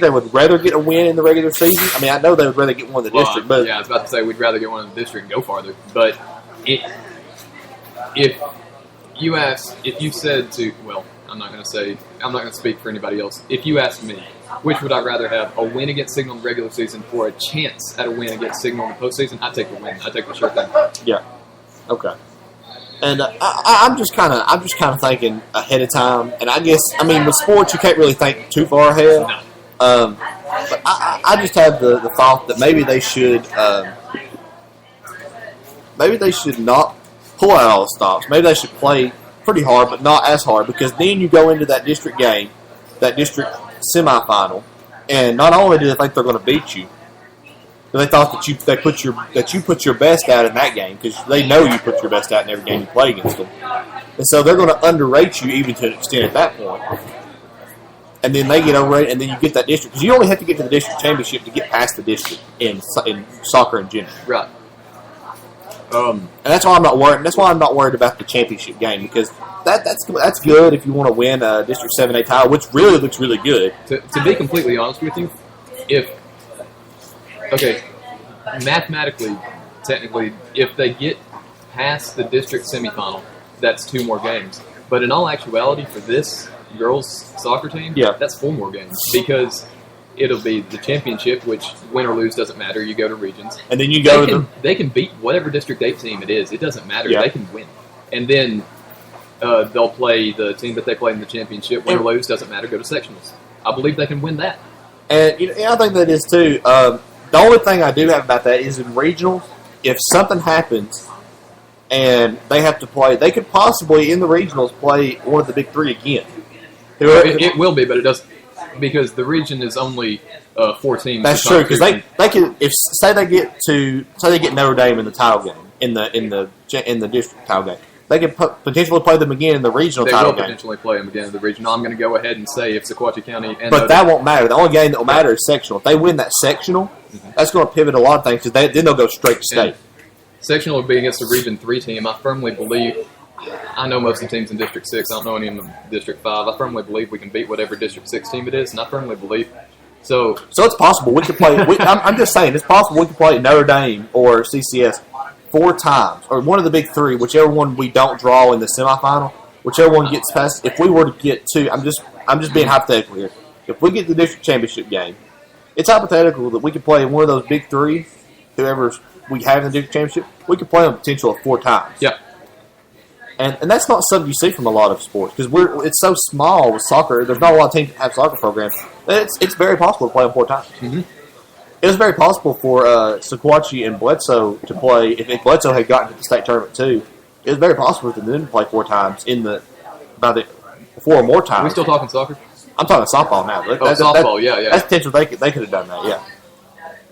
S1: would rather get a win in the regular season? I know they would rather get one in the district, but
S3: I was about to say we'd rather get one in the district and go farther. But if you said to, well, I'm not going to speak for anybody else. If you asked me, which would I rather have, a win against Signal in the regular season or a chance at a win against Signal in the postseason? I'd take the win. I'd take the sure thing.
S1: Yeah. Okay. And I'm just kind of thinking ahead of time. And I guess with sports you can't really think too far ahead.
S3: No.
S1: But I just have the thought that maybe they should not pull out all the stops. Maybe they should play pretty hard, but not as hard, because then you go into that district game, that district semifinal, and not only do they think they're going to beat you, but they thought that you put your best out in that game, because they know you put your best out in every game you play against them, and so they're going to underrate you even to an extent at that point. And then they get overrated, and then you get that district, because you only have to get to the district championship to get past the district in soccer in general.
S3: Right.
S1: And that's why I'm not worried. That's why I'm not worried about the championship game, because that's good if you want to win a District 7A title, which really looks really good.
S3: To be completely honest with you, mathematically, technically, if they get past the district semifinal, that's 2 more games. But in all actuality, for this girls' soccer team, that's 4 more games, because it'll be the championship, which win or lose doesn't matter. You go to regions.
S1: And then you go
S3: They can beat whatever District 8 team it is. It doesn't matter.
S1: Yeah.
S3: They can win. And then they'll play the team that they play in the championship. Win or lose, doesn't matter. Go to sectionals. I believe they can win that.
S1: And I think that is too. The only thing I do have about that is in regionals, if something happens and they have to play, they could possibly in the regionals play one of the big three again.
S3: It will be, but it doesn't, because the region is only 4 teams.
S1: That's true, because they can, if say they get Notre Dame in the title game in the district title game, they could potentially play them again in the regional title game.
S3: They will potentially play them again in the regional. I'm going to go ahead and say if Sequatchie County and
S1: but that won't matter. The only game that will matter is sectional. If they win that sectional, that's going to pivot a lot of things, because then they'll go straight to state.
S3: And sectional will be against the Region 3 team. I firmly believe. I know most of the teams in District 6. I don't know any in District 5. I firmly believe we can beat whatever District 6 team it is, and I firmly believe. So
S1: it's possible we could play. I'm just saying, it's possible we could play Notre Dame or CCS 4 times, or one of the big 3, whichever one we don't draw in the semifinal, whichever one gets past. If we were to get to, I'm just being hypothetical here. If we get to the district championship game, it's hypothetical that we could play one of those big 3, whoever we have in the district championship. We could play them a potential of 4 times.
S3: Yeah.
S1: And that's not something you see from a lot of sports, because it's so small with soccer. There's not a lot of teams that have soccer programs. It's very possible to play them 4 times.
S3: Mm-hmm.
S1: It was very possible for Sequatchie and Bledsoe to play. If Bledsoe had gotten to the state tournament too, it was very possible for them to play 4 times by 4 or more times.
S3: Are we still talking soccer?
S1: I'm talking softball now.
S3: Softball, yeah.
S1: That's potential. They could have done that. Yeah.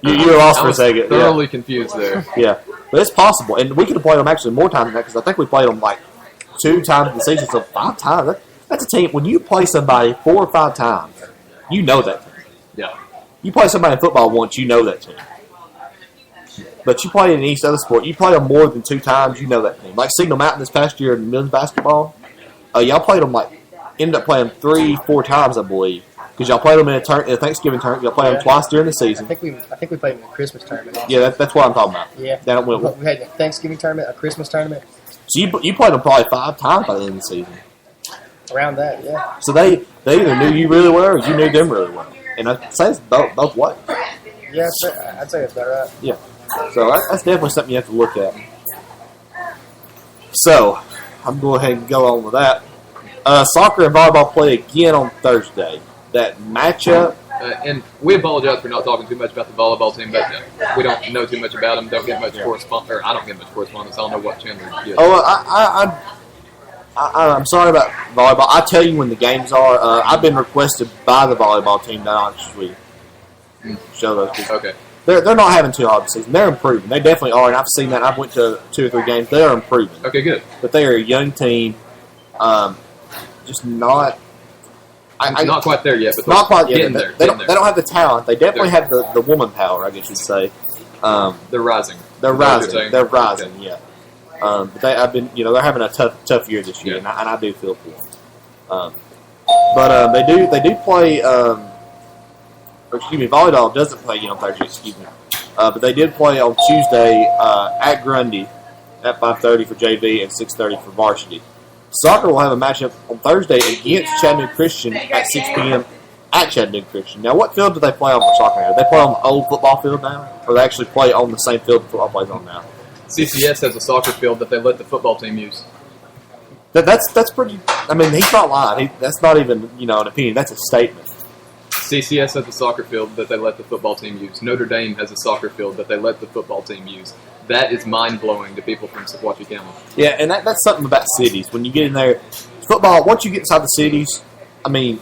S1: You were lost for a second.
S3: Thoroughly confused there.
S1: Yeah, but it's possible, and we could have played them actually more times than that, because I think we played them like 2 times in the season, so 5 times. That's a team. When you play somebody 4 or 5 times, you know that team.
S3: Yeah.
S1: You play somebody in football once, you know that team. But you play in any other sport, you play them more than 2 times, you know that team. Like Signal Mountain this past year in men's basketball, y'all played them ended up playing 3-4 times, I believe. Because y'all played them in a Thanksgiving tournament. Y'all played them twice during the season.
S2: I think we played them in a Christmas tournament.
S1: Yeah, that's what I'm talking about.
S2: Yeah.
S1: Down at Wentworth.
S2: We had a Thanksgiving tournament, a Christmas tournament.
S1: So you played them probably 5 times by the end of the season.
S2: Around that, yeah.
S1: So they either knew you really well or you knew them really well. And I'd say it's both ways.
S2: Yeah, I'd say it's better. Right.
S1: Yeah. So that's definitely something you have to look at. So I'm going to go ahead and go on with that. Soccer and volleyball play again on Thursday. That matchup.
S3: And we apologize for not talking too much about the volleyball team, but we don't know too much about them. Don't get much correspondence, or I don't get much correspondence. I don't know what Chandler gets.
S1: Oh, I'm sorry about volleyball. I'll tell you when the games are. I've been requested by the volleyball team that I actually show those people.
S3: Okay.
S1: They're not having too hard of a season. They're improving. They definitely are, and I've seen that. I've went to 2 or 3 games. They are improving.
S3: Okay, good.
S1: But they are a young team. Just not.
S3: Not quite there yet, but
S1: not quite
S3: getting
S1: there.
S3: there.
S1: They don't have the talent. They definitely have the woman power, I guess you'd say.
S3: They're rising.
S1: They're rising. They're rising. Okay. Yeah. But they're having a tough year this year,
S3: yeah.
S1: and I do feel for them. But they do play. Volleyball doesn't play on Thursday. Excuse me. But they did play on Tuesday at Grundy at 5:30 for JV and 6:30 for varsity. Soccer will have a matchup on Thursday against Chattanooga Christian at 6 p.m. at Chattanooga Christian. Now, what field do they play on for soccer now? Do they play on the old football field now, or they actually play on the same field the football plays on now?
S3: CCS has a soccer field that they let the football team use.
S1: That's pretty. I mean, he's not lying. That's not even an opinion. That's a statement.
S3: CCS has a soccer field that they let the football team use. Notre Dame has a soccer field that they let the football team use. That is mind-blowing to people from Sequatchie County.
S1: Yeah, and that's something about cities. When you get in there, football, once you get inside the cities, I mean,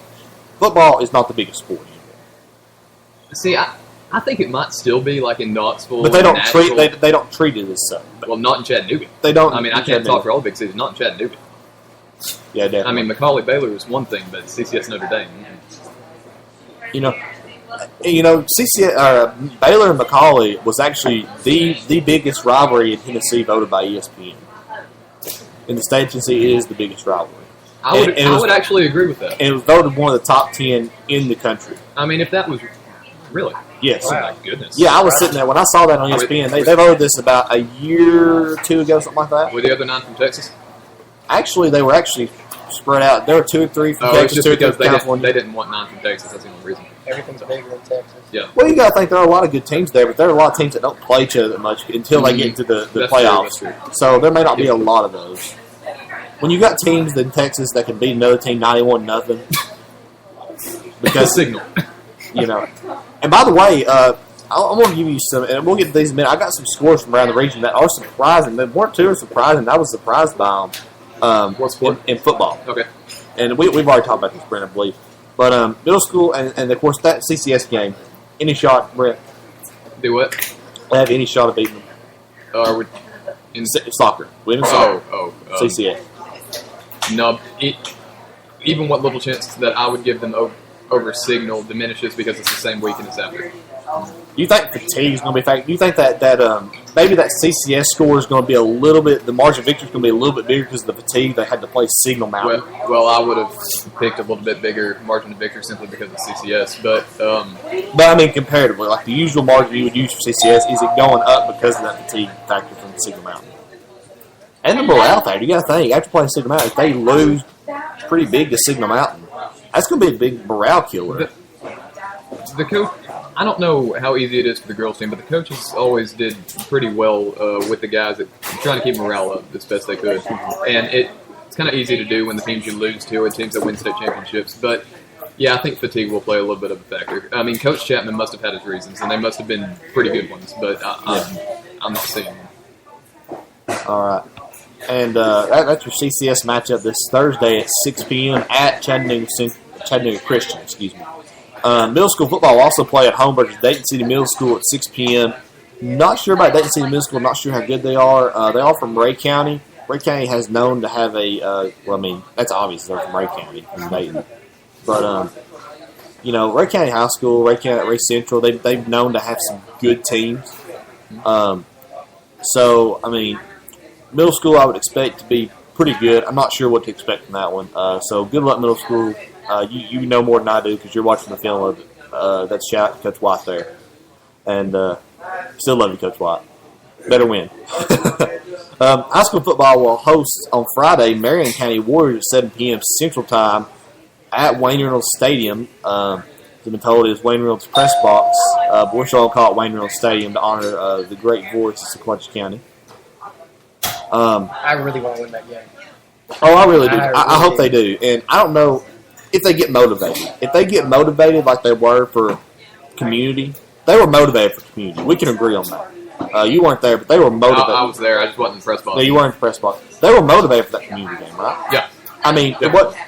S1: football is not the biggest sport anymore.
S3: See, I think it might still be like in Knoxville.
S1: But they don't treat it as such.
S3: Well, not in Chattanooga.
S1: They don't.
S3: I mean, I can't talk for all big cities. Not in Chattanooga.
S1: Yeah, definitely.
S3: I mean, Macaulay Baylor is one thing, but CCS Notre Dame.
S1: CCS, Baylor and Macaulay was actually the biggest rivalry in Tennessee voted by ESPN. In the state of Tennessee, it is the biggest rivalry.
S3: I would actually agree with that.
S1: And it was voted one of the top 10 in the country.
S3: I mean, if that was really.
S1: Yes.
S3: Oh, my goodness.
S1: Yeah, I was sitting there. When I saw that on ESPN, they voted this about a year or 2 ago, something like that.
S3: Were the other 9 from Texas?
S1: Actually, they were spread out. There were 2 or 3 from
S3: It's
S1: Texas,
S3: just
S1: 2 or 3
S3: because
S1: from California.
S3: they didn't want 9 from Texas. That's the only reason.
S2: Everything's bigger in Texas.
S3: Yeah.
S1: Well, you got to think there are a lot of good teams there, but there are a lot of teams that don't play each other that much until they get into the
S3: That's
S1: playoffs.
S3: true, that's true.
S1: So there may not be a lot of those. When you got teams in Texas that can beat another team 91-0, because
S3: Signal.
S1: you know. And by the way, I'm going to give you some, and we'll get to these in a minute. I got some scores from around the region that are surprising. The 1 or 2 are surprising. I was surprised by them.
S3: What sport?
S1: In football.
S3: Okay.
S1: And we've already talked about this, Brent, I believe. But middle school, and of course that CCS game, any shot, Brent?
S3: Do what?
S1: Have any shot of beating them?
S3: In
S1: Soccer. Women's soccer. CCS.
S3: No, even what little chance that I would give them over Signal diminishes because it's the same weekend as after.
S1: Do you think fatigue is going to be a factor? Do you think that maybe that CCS score is going to be a little bit, the margin of victory is going to be a little bit bigger because of the fatigue they had to play Signal Mountain?
S3: Well, I would have picked a little bit bigger margin of victory simply because of CCS, but
S1: I mean, comparatively, like the usual margin you would use for CCS, is it going up because of that fatigue factor from Signal Mountain? And the morale factor, you got to think, after playing Signal Mountain, if they lose pretty big to Signal Mountain, that's going to be a big morale killer.
S3: The coach, I don't know how easy it is for the girls team, but the coaches always did pretty well with the guys that trying to keep morale up as best they could. And it's kind of easy to do when the teams you lose to are teams that win state championships. But yeah, I think fatigue will play a little bit of a factor. I mean, Coach Chapman must have had his reasons, and they must have been pretty good ones, but I'm not seeing them.
S1: All right. And that's your CCS matchup this Thursday at 6 p.m. at Chattanooga Christian. Excuse me. Middle school football will also play at home versus Dayton City Middle School at 6 p.m. Not sure about Dayton City Middle School. Not sure how good they are. They are from Ray County. Ray County has known to have a that's obvious. They're from Ray County, from Dayton. But Ray County High School, Ray Central, they've known to have some good teams. So I mean, middle school I would expect to be pretty good. I'm not sure what to expect from that one. So good luck, middle school. You know more than I do because you're watching the film of it. That's shout to Coach White there. And still love you, Coach White. Better win. High school football will host on Friday Marion County Warriors at 7 p.m. Central Time at Wayne Reynolds Stadium. I've been told it is Wayne Reynolds Press Box. We're sure I'll call it Wayne Reynolds Stadium to honor the great voice of Sequatchie County.
S2: I really want to win that game.
S1: Oh, I really do. I hope they do. And I don't know if they get motivated. If they get motivated like they were for community, they were motivated for community. We can agree on that. You weren't there, but they were motivated.
S3: I was there. I just wasn't in the press box.
S1: No, you weren't in the press box. They were motivated for that community game, right?
S3: Yeah.
S1: I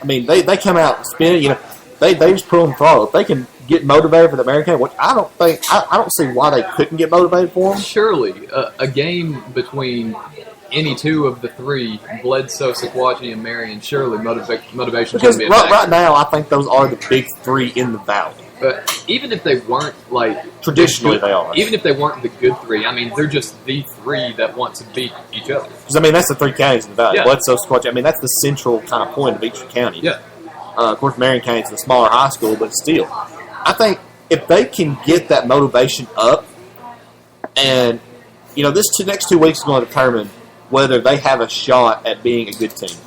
S1: mean, they come out spinning. They just put on the throttle. If they can get motivated for the American, which I don't see why they couldn't get motivated for them.
S3: Surely, a game between any two of the three, Bledsoe, Sequatchie, and Marion, surely motivation
S1: because
S3: can be a
S1: right now, I think those are the big three in the valley.
S3: But even if they weren't
S1: traditionally, they are.
S3: Even if they weren't the good three, I mean, they're just the three that want to beat each other.
S1: Because I mean, that's the three counties in the valley.
S3: Yeah.
S1: Bledsoe, Sequatchie. I mean, that's the central kind of point of each county.
S3: Yeah.
S1: Of course, Marion County is the smaller high school, but still, I think if they can get that motivation up, and this next 2 weeks is going to determine whether they have a shot at being a good team.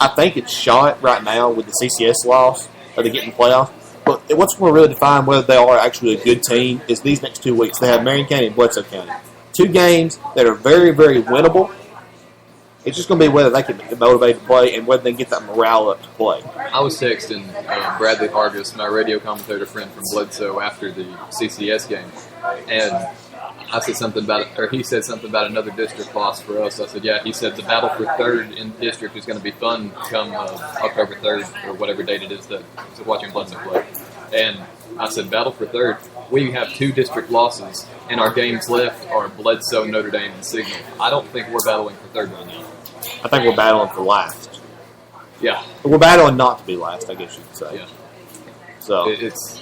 S1: I think it's shot right now with the CCS loss, or they get in the playoffs. But what's going to really define whether they are actually a good team is these next 2 weeks. They have Marion County and Bledsoe County. 2 games that are very, very winnable. It's just going to be whether they can get motivated to play and whether they can get that morale up to play.
S3: I was texting Bradley Hargis, my radio commentator friend from Bledsoe, after the CCS game, and I said something about it, or he said something about another district loss for us. I said, yeah. He said the battle for third in district is going to be fun come October 3rd or whatever date it is that watching Bledsoe play. And I said, battle for third. We have 2 district losses, and our games left are Bledsoe, Notre Dame, and Signal. I don't think we're battling for third right now.
S1: I think we're battling for last.
S3: Yeah.
S1: We're battling not to be last, I guess you could say.
S3: Yeah.
S1: So
S3: it's.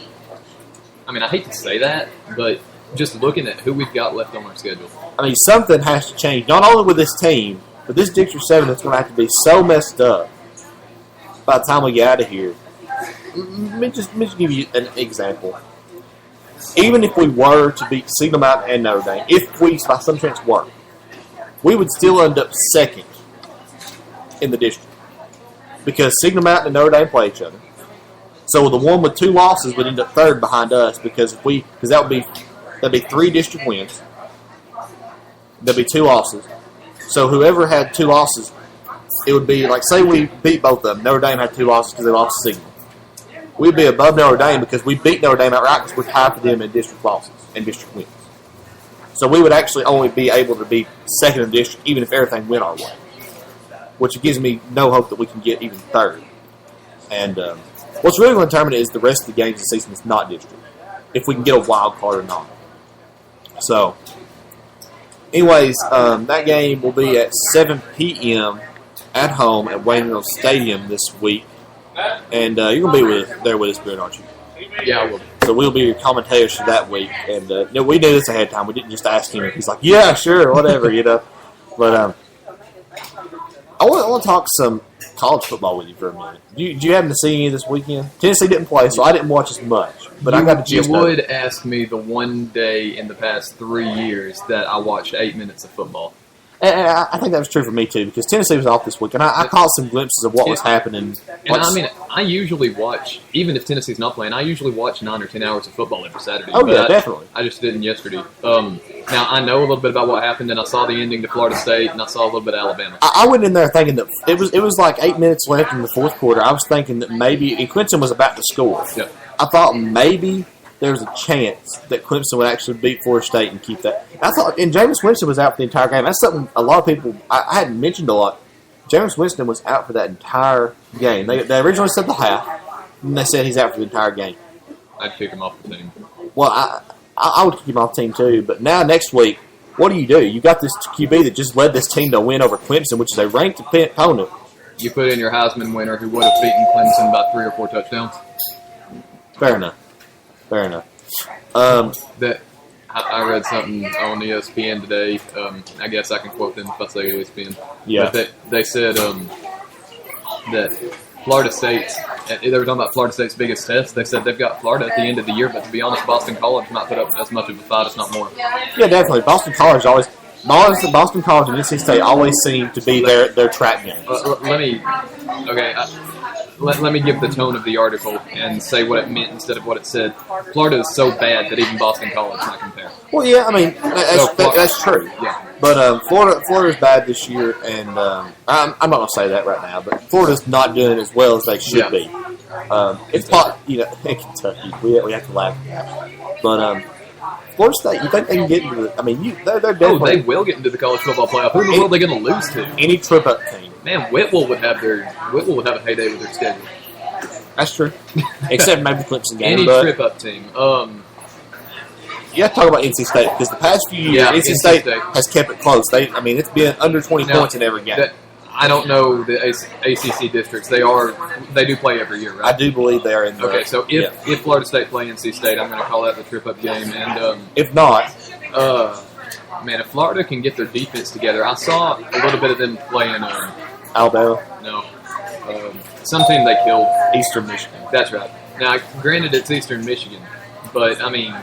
S3: I mean, I hate to say that, but just looking at who we've got left on our schedule.
S1: I mean, something has to change. Not only with this team, but this District 7 is going to have to be so messed up by the time we get out of here. Let me just give you an example. Even if we were to beat Signal Mountain and Notre Dame, if we, by some chance, were, we would still end up second in the district. because Signal Mountain and Notre Dame play each other. So the one with 2 losses would end up third behind us because that'd be 3 district wins. There'd be 2 losses. So whoever had 2 losses, it would be like, say we beat both of them. Notre Dame had 2 losses because they lost to Signal. We'd be above Notre Dame because we beat Notre Dame outright because we're tied for them in district losses and district wins. So we would actually only be able to be second in district even if everything went our way, which gives me no hope that we can get even third. And what's really going to determine is the rest of the games this season is not district, if we can get a wild card or not. So, anyways, that game will be at 7 p.m. at home at Waynesville Stadium this week. And you're going to be there with us, Barrett, aren't you?
S3: Yeah, I will.
S1: So we'll be your commentators for that week. And we knew this ahead of time. We didn't just ask him. He's like, yeah, sure, whatever, But I want to talk some college football with you for a minute. Do you happen to see any this weekend? Tennessee didn't play, so I didn't watch as much. But I got the gist.
S3: You would ask me the one day in the past 3 years that I watched 8 minutes of football.
S1: And I think that was true for me, too, because Tennessee was off this week, and I caught some glimpses of what was happening.
S3: And I usually watch, even if Tennessee's not playing, I usually watch 9 or 10 hours of football every Saturday.
S1: Oh, yeah, definitely.
S3: I just didn't yesterday. Now, I know a little bit about what happened, and I saw the ending to Florida State, and I saw a little bit of Alabama.
S1: I went in there thinking that it was like 8 minutes left in the fourth quarter. I was thinking that maybe, and Clemson was about to score.
S3: Yeah.
S1: I thought maybe there was a chance that Clemson would actually beat Florida State and keep that. I thought, and Jameis Winston was out for the entire game. That's something a lot of people, I hadn't mentioned a lot. Jameis Winston was out for that entire game. They originally said the half, and they said he's out for the entire game.
S3: I'd kick him off the team.
S1: Well, I would kick him off the team too, but now next week, what do? You got this QB that just led this team to win over Clemson, which is a ranked opponent.
S3: You put in your Heisman winner who would have beaten Clemson by 3 or 4 touchdowns.
S1: Fair enough.
S3: That I read something on ESPN today. I guess I can quote them if I say ESPN.
S1: Yeah.
S3: But they said that Florida State, they were talking about Florida State's biggest test. They said they've got Florida at the end of the year, but to be honest, Boston College might put up as much of a fight, if not more.
S1: Yeah, definitely. Boston College and NC State always seem to be their trap games.
S3: Let me give the tone of the article and say what it meant instead of what it said. Florida is so bad that even Boston College might compare.
S1: Well, yeah, I mean, that's true.
S3: Yeah.
S1: But Florida's bad this year, and I'm not going to say that right now, but Florida's not doing as well as they should be. It's in Kentucky. We have to laugh at that. But Florida State, you think they can get into the – I mean, they're definitely –
S3: they will get into the college football playoff. Who in the world are they going to lose to?
S1: Any trip-up team.
S3: Man, Whitwell would have a heyday with their schedule.
S1: That's true. Except maybe Clemson game.
S3: Any trip-up team.
S1: You have to talk about NC State because the past few years, NC State has kept it close. It's been under 20 points in every game.
S3: I don't know the ACC districts. They do play every year, right?
S1: I do believe they are in the.
S3: Okay, so if Florida State play NC State, I'm going to call that the trip-up game. And
S1: if not,
S3: man, if Florida can get their defense together, I saw a little bit of them playing.
S1: Alabama.
S3: No, some team they killed.
S1: Eastern Michigan.
S3: That's right. Now, granted, it's Eastern Michigan, but I mean,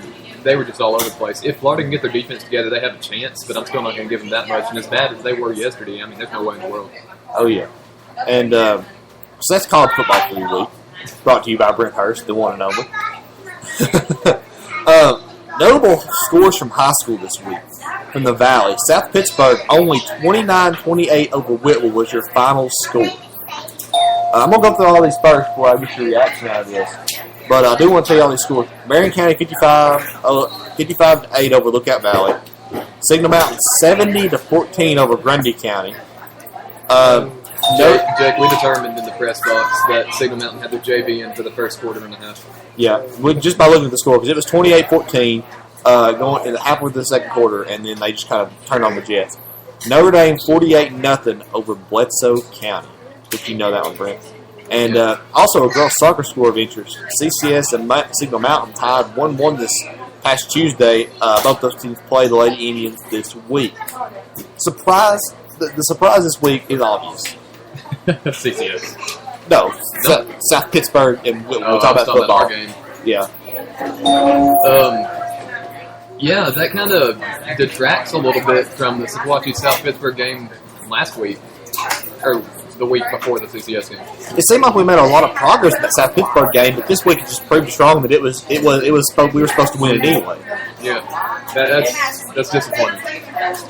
S3: they were just all over the place. If Florida can get their defense together, they have a chance, but I'm still not going to give them that much. And as bad as they were yesterday, I mean, there's no way in the world.
S1: Oh, yeah. And so that's college football for you week. Brought to you by Brent Hurst, the one and only. Notable scores from high school this week. From the Valley, South Pittsburgh only 29-28 over Whitwell was your final score. I'm going to go through all these first before I get your reaction out of this. But I do want to tell you all these scores. Marion County 55-8 over Lookout Valley. Signal Mountain 70-14 over Grundy County.
S3: Jake, we determined in the press box that Signal Mountain had their JV in for the first quarter and a half. Yeah,
S1: just by looking at the score, because it was 28-14 going in halfway through the second quarter, and then they just kind of turned on the Jets. Notre Dame 48-0 over Bledsoe County, if you know that one, Brent. And also a girls' soccer score of interest. CCS and Signal Mountain tied 1-1 this past Tuesday. Both those teams play the Lady Indians this week. The surprise this week is obvious.
S3: CCS.
S1: No. South Pittsburgh, and we'll talk about football.
S3: Game.
S1: Yeah.
S3: Yeah, that kind of detracts a little bit from the Sequatchie South Pittsburgh game last week. Or the week before the CCS game.
S1: It seemed like we made a lot of progress in that South Pittsburgh game, but this week it just proved strong that we were supposed to win it anyway.
S3: Yeah, that's disappointing.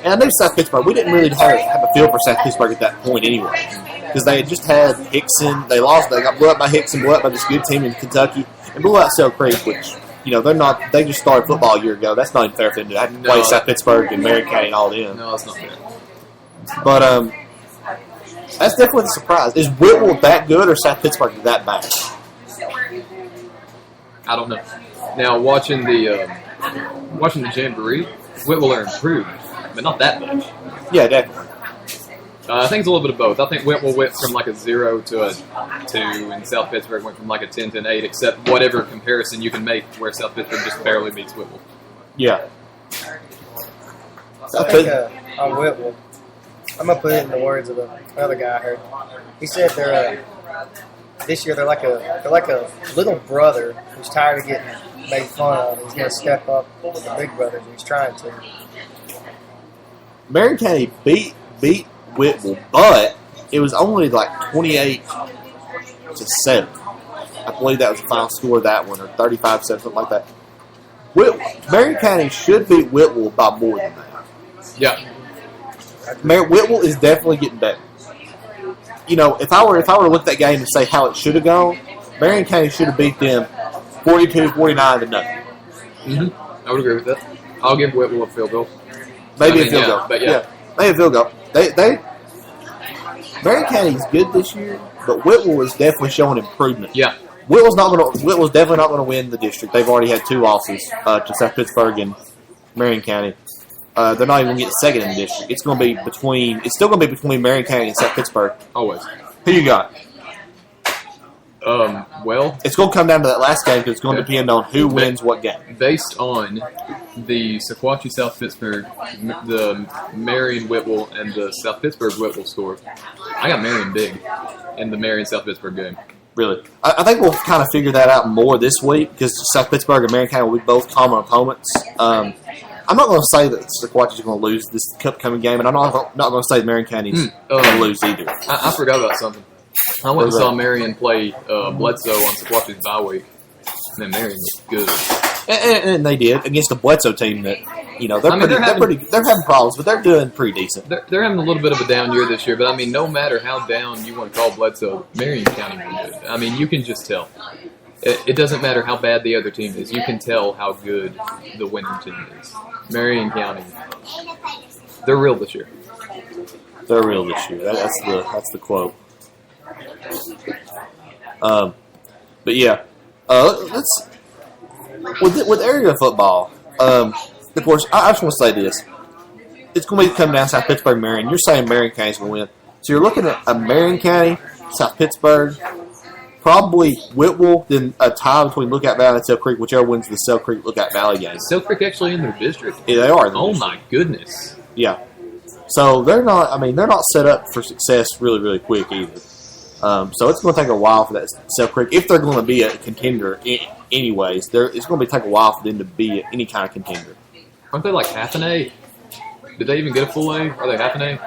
S1: And I knew South Pittsburgh. We didn't really have a feel for South Pittsburgh at that point anyway, because they had just had Hickson. They lost. They got blew up by Hickson, blew up by this good team in Kentucky, and blew out Sale Creek, which they're not. They just started football a year ago. That's not even fair for them to have to play South Pittsburgh and Marion County and all in.
S3: No, that's not fair.
S1: But that's definitely the surprise. Is Whitwell that good or South Pittsburgh that bad?
S3: I don't know. Now watching the Jamboree, Whitwell are improved, but not that much.
S1: Yeah, definitely.
S3: I think it's a little bit of both. I think Whitwell went from like a 0 to a 2, and South Pittsburgh went from like a 10 to an 8, except whatever comparison you can make where South Pittsburgh just barely beats Whitwell.
S1: Yeah.
S2: I think on Whitwell, I'm going to put it in the words of another guy I heard. He said this year they're like a little brother who's tired of getting made fun of. He's going to step up with the big brothers, and he's trying to.
S1: Marion County beat Whitwell, but it was only like 28-7. I believe that was the final score of that one, or 35-7, something like that. Marion County should beat Whitwell by more than that.
S3: Yeah.
S1: Whitwell is definitely getting better. If I were to look at that game and say how it should have gone, Marion County should have beat them 42-49 to nothing.
S3: Mm-hmm. I would agree with that. I'll give Whitwell a field goal.
S1: Maybe a field goal.
S3: But
S1: maybe a field goal. Marion County's good this year, but Whitwell is definitely showing improvement.
S3: Yeah.
S1: Whitwell's definitely not going to win the district. They've already had 2 losses to South Pittsburgh and Marion County. They're not even going to get second in the district. It's still going to be between Marion County and South Pittsburgh.
S3: Always.
S1: Who you got?
S3: Well,
S1: it's going to come down to that last game because it's going to depend on who wins what game.
S3: Based on the Sequatchie South Pittsburgh, the Marion Whitwell, and the South Pittsburgh Whitwell score, I got Marion big in the Marion South Pittsburgh game.
S1: Really? I think we'll kind of figure that out more this week because South Pittsburgh and Marion County will be both common opponents. I'm not going to say that Sequatchie is going to lose this upcoming game, and I'm not going to say Marion County's going to lose either.
S3: I forgot about something. I went and saw Marion play Bledsoe on Sequatchie's bye week. Man, Marion looked good.
S1: And they did against a Bledsoe team that they're having problems, but they're doing pretty decent.
S3: They're having a little bit of a down year this year, but I mean, no matter how down you want to call Bledsoe, Marion County was good. I mean, you can just tell. It doesn't matter how bad the other team is. You can tell how good the winning team is. Marion County, they're real this year.
S1: They're real this year. That's the quote. But yeah, let's with area football. Of course, I just want to say this: it's going to be coming down South Pittsburgh, Marion. You're saying Marion County's going to win, so you're looking at a Marion County, South Pittsburgh, probably Whitwell, then a tie between Lookout Valley and Sale Creek, whichever wins the Sale Creek Lookout Valley game.
S3: Sale Creek actually in their district.
S1: Yeah, they are.
S3: Oh my goodness.
S1: Yeah. So they're not. I mean, they're not set up for success really, really quick either. So it's going to take a while for that Sale Creek, if they're going to be a contender. Anyways, it's going to take a while for them to be any kind of contender.
S3: Aren't they like half an A? Did they even get a full A? Are they half an A?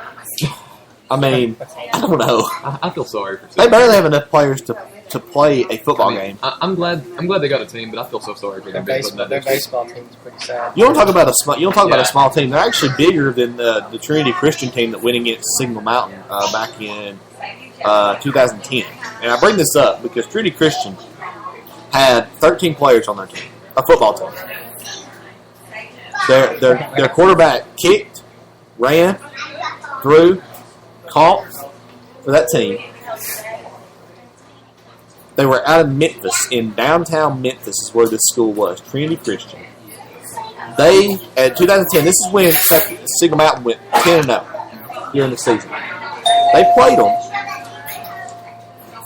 S1: I mean, I don't know.
S3: I feel sorry for.
S1: They barely have enough players to play a football game.
S3: I'm glad they got a team, but I feel so sorry for them.
S2: Their baseball team is pretty sad.
S1: You don't talk about a small team. They're actually bigger than the Trinity Christian team that went against Signal Mountain back in 2010. And I bring this up because Trinity Christian had 13 players on their team, a football team. Their quarterback kicked, ran, threw, caught for that team. They were out of Memphis, in downtown Memphis is where this school was, Trinity Christian. They, at 2010, this is when Signal Mountain went 10-0 during the season. They played them,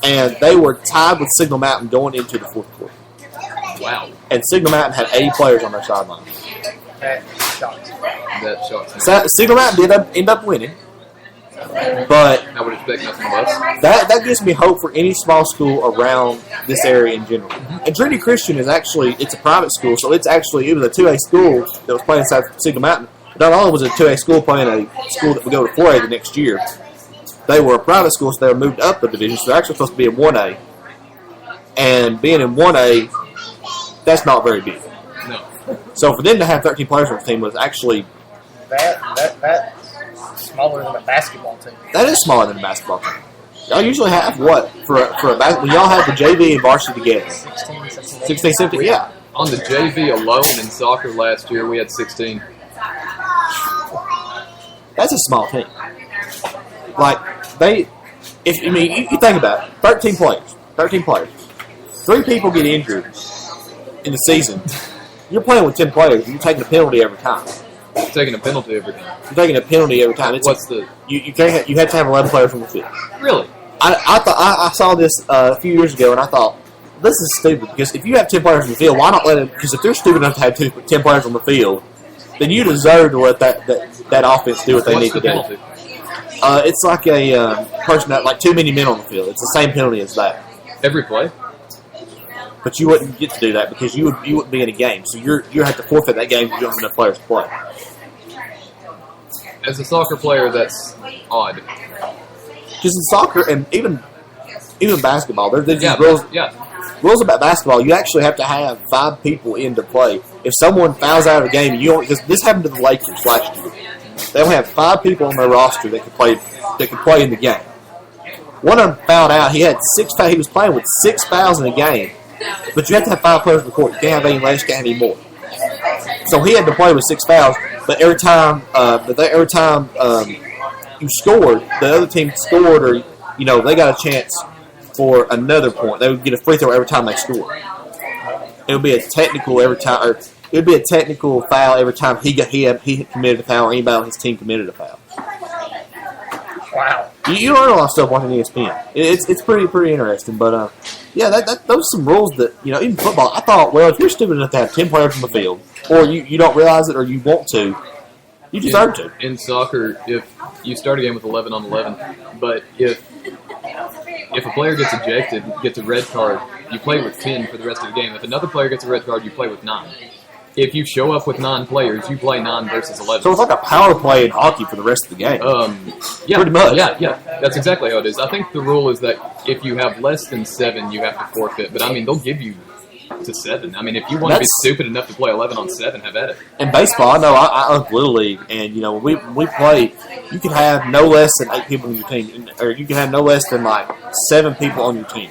S1: and they were tied with Signal Mountain going into the fourth quarter.
S3: Wow.
S1: And Signal Mountain had 80 players on their sideline.
S2: That shocks me.
S1: Signal Mountain did end up winning. But
S3: I would expect nothing less.
S1: That gives me hope for any small school around this area in general. And Trinity Christian is it's a private school, so it was a 2A school that was playing inside Signal Mountain. Not only was it a 2A school playing a school that would go to 4A the next year, they were a private school, so they were moved up the division. So they're actually supposed to be in 1A. And being in 1A, that's not very big.
S3: No.
S1: So for them to have 13 players on the team was actually...
S2: That's smaller than a basketball team.
S1: That is smaller than a basketball team. Y'all usually have what? For a basketball? Y'all have the JV and varsity together. 16, 17, yeah.
S3: On the JV alone in soccer last year, we had 16.
S1: That's a small team. Like, you think about it, 13 players. 3 people get injured in the season. You're playing with 10 players. You're taking a penalty every time.
S3: You're taking a penalty every time.
S1: You can't. You had to have 11 players on the field.
S3: Really?
S1: I saw this a few years ago, and I thought, this is stupid, because if you have 10 players on the field, why not let them? Because if they're stupid enough to have 10 players on the field, then you deserve to let that offense do what they need to do.
S3: Penalty?
S1: It's like a person that, like, too many men on the field. It's the same penalty as that.
S3: Every play?
S1: But you wouldn't get to do that because you wouldn't be in a game. So you have to forfeit that game if you don't have enough players to play.
S3: As a soccer player, that's odd.
S1: Because in soccer and even basketball, there's just rules about basketball. You actually have to have 5 people in to play. If someone fouls out of the game, because this happened to the Lakers last year. They only have 5 people on their roster that could play in the game. One of them fouled out. He had 6 fouls. He was playing with 6 fouls in a game. But you have to have 5 players on the court. You can't have any less, you can't have any more. So he had to play with 6 fouls. But every time you scored, the other team scored, or they got a chance for another point. They would get a free throw every time they scored. It would be a technical every time, or it would be a technical foul every time he committed a foul, or anybody on his team committed a foul.
S2: Wow.
S1: You learn a lot of stuff watching ESPN. It's pretty interesting, but those are some rules that even football. I thought, well, if you're stupid enough to have 10 players on the field, or you don't realize it, or you want to, you deserve to.
S3: In soccer, if you start a game with 11 on 11, but if a player gets ejected, gets a red card, you play with 10 for the rest of the game. If another player gets a red card, you play with 9. If you show up with 9 players, you play 9 versus 11.
S1: So it's like a power play in hockey for the rest of the game.
S3: Yeah,
S1: pretty much.
S3: Yeah, that's exactly how it is. I think the rule is that if you have less than 7, you have to forfeit. But they'll give you to 7. If you want to be stupid enough to play 11 on 7, have at it.
S1: In baseball, I know I love Little League, and when we play, you can have no less than 8 people on your team, or you can have no less than 7 people on your team.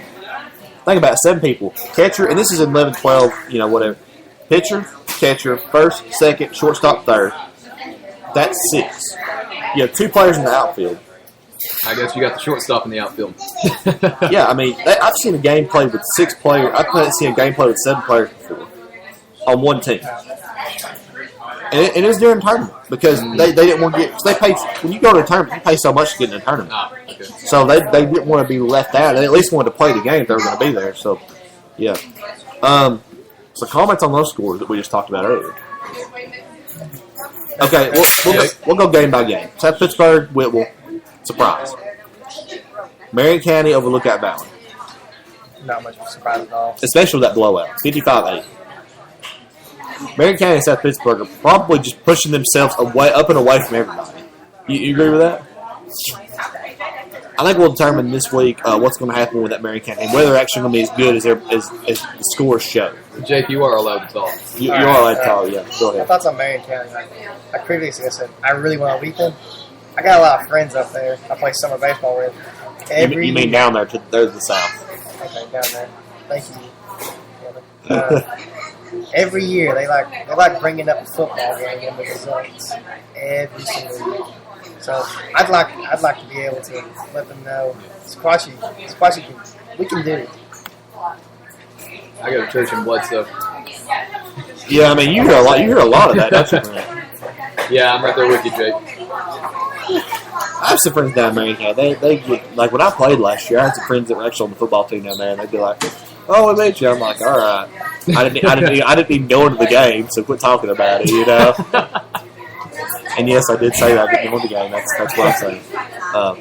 S1: Think about it, 7 people. Catcher, and this is in 11, 12, whatever. Pitcher, catcher, first, second, shortstop, third. That's 6. You have 2 players in the outfield.
S3: I guess you got the shortstop in the outfield.
S1: Yeah, I've seen a game played with 6 players. I've seen a game played with 7 players before on one team. And it was during a tournament because they didn't want to get. They pay when you go to a tournament, you pay so much to get in a tournament.
S3: Okay.
S1: So they didn't want to be left out. They at least wanted to play the game if they were going to be there. So, yeah. So comments on those scores that we just talked about earlier. Okay, we'll go game by game. South Pittsburgh, Whitwell, surprise. Marion County over Lookout Valley.
S2: Not much of a surprise at all.
S1: Especially with that blowout, 55-8. Marion County and South Pittsburgh are probably just pushing themselves up and away from everybody. You agree with that? I think we'll determine this week what's going to happen with that Marion County and whether they're actually going to be as good as the scores show.
S3: Jake, you are allowed to talk.
S1: You are allowed to talk, yeah. Go
S2: My
S1: ahead.
S2: thoughts on Marion County. Like previously I said, I really want to beat them. I got a lot of friends up there I play summer baseball with.
S1: You mean down there to the south?
S2: Okay, down there. Thank you. Every year they like bringing up the football game and the results every single year. So I'd like to be able to let them know Squatchy, we can do it.
S3: I go to church in Bloodstow.
S1: Yeah, you hear a lot. You hear a lot of that, don't you?
S3: Yeah, I'm right there with you, Jake.
S1: I have some friends down in Marion County. They get when I played last year. I had some friends that were actually on the football team down there, and they'd be like, "Oh, we beat you." I'm like, "All right." I didn't even go into the game, so quit talking about it, And yes, I did say that I didn't win the game. That's what I'm saying. But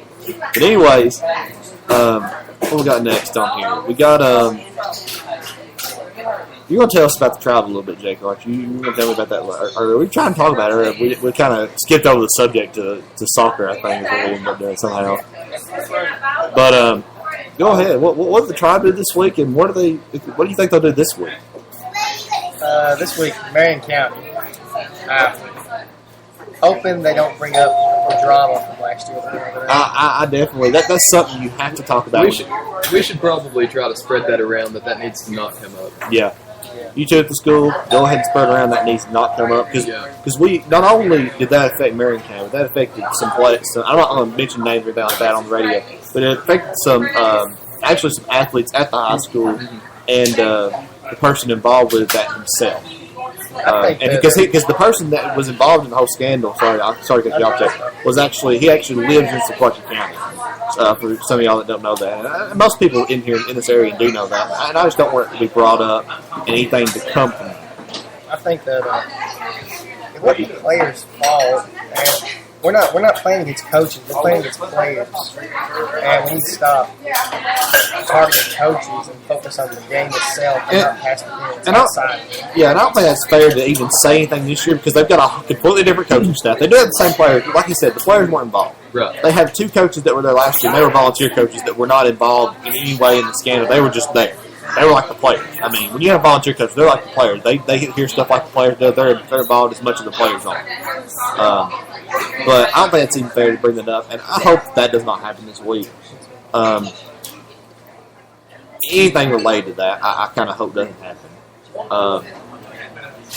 S1: anyways, what we got next on here? We got You're going to tell us about the tribe a little bit, Jake, aren't you? You're going to tell me about that. Or are we trying to talk about it? Or we kind of skipped over the subject to soccer, I think, is what we ended up doing somehow. But go ahead. What did the tribe do this week, and what do you think they'll do this week?
S2: This week, Marion County. Hoping they don't bring up the drama from last year.
S1: I definitely. That's something you have to talk about.
S3: We should probably try to spread that around that needs to not come up.
S1: Yeah. You two at the school, go ahead and spread around that needs to not come up. Because we, not only did that affect Marion County, that affected some players. I'm not going to mention names or anything like that on the radio, but it affected some athletes at the high school and the person involved with that himself. And because the person that was involved in the whole scandal, sorry to cut you off, Jake, he actually lives in Sequatchie County. For some of y'all that don't know that, and most people in here in this area do know that, and I just don't want it to be brought up and anything to come from it.
S2: I think that it wouldn't be players' fault. And we're not playing against coaches. We're playing against players, and we need to stop targeting coaches and focus on the game itself and not pass the game outside.
S1: Yeah, and I don't think that's fair to even say anything this year because they've got a completely different coaching staff. They do have the same players. Like you said, the players weren't involved.
S3: Right.
S1: They have 2 coaches that were there last year, and they were volunteer coaches that were not involved in any way in the scandal. They were just there. They were like the players. I mean, when you have volunteer coaches, they're like the players. They hear stuff like the players do. They're involved as much as the players are. But I don't think it's even fair to bring that up, and I hope that does not happen this week. Anything related to that, I kind of hope doesn't happen.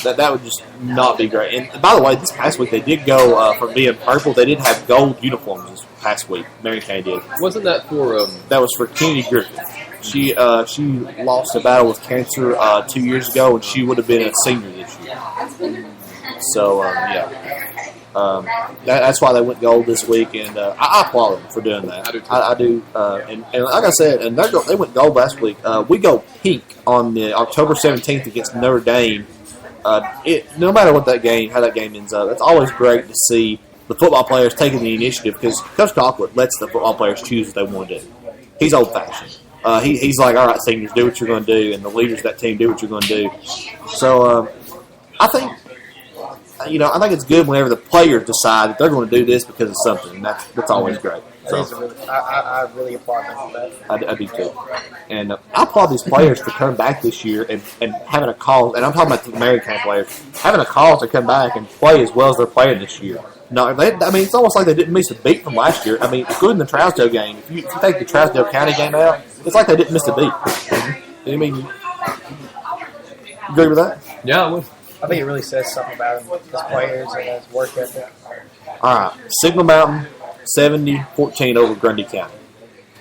S1: That would just not be great. And by the way, this past week they did go from being purple. They did have gold uniforms this past week. Marion County did.
S3: Wasn't that for?
S1: That was for Kennedy Griffith. She lost a battle with cancer 2 years ago, and she would have been a senior this year. So that's why they went gold this week, and I applaud them for doing that. I do. And like I said, and they went gold last week. We go pink on the October 17th against Notre Dame. No matter how that game ends up, it's always great to see the football players taking the initiative because Coach Colquitt lets the football players choose what they want to do. He's old-fashioned. He's like, all right, seniors, do what you're going to do, and the leaders of that team do what you're going to do. So I think it's good whenever the players decide that they're going to do this because of something, and that's always great. So,
S2: I really applaud them for that.
S1: I do too. And I applaud these players for coming back this year and having a call, and I'm talking about the Marion County players, having a call to come back and play as well as they're playing this year. No, it's almost like they didn't miss a beat from last year. I mean, including the Trousdale game. If you take the Trousdale County game out, it's like they didn't miss a beat. I mean, you agree with that?
S3: Yeah, I would.
S2: I think it really says something about him, his players and his work ethic.
S1: All right, Signal Mountain, 70-14 over Grundy County.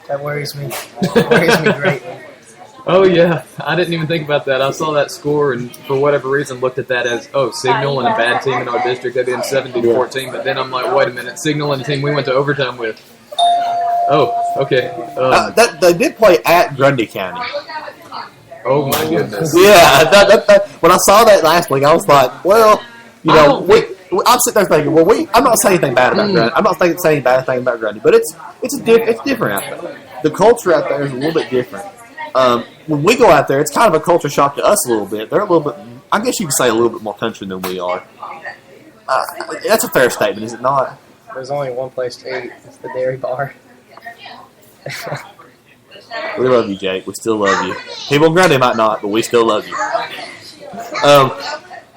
S2: That worries me. It worries me greatly.
S3: Oh, yeah. I didn't even think about that. I saw that score and, for whatever reason, looked at that as, Signal and a bad team in our district. They did 70-14. But then I'm like, wait a minute. Signal and the team we went to overtime with. Oh, okay.
S1: They did play at Grundy County.
S3: Oh, my goodness.
S1: Yeah. When I saw that last week, I was like, well, I'm sitting there thinking, I'm not saying anything bad about Grundy. I'm not saying any bad thing about Grundy. But it's different out there. The culture out there is a little bit different. When we go out there, it's kind of a culture shock to us a little bit. They're a little bit, I guess you could say, a little bit more country than we are. That's a fair statement, is it not?
S2: There's only one place to eat. It's the dairy bar.
S1: We love you, Jake. We still love you. People in Grundy might not, but we still love you.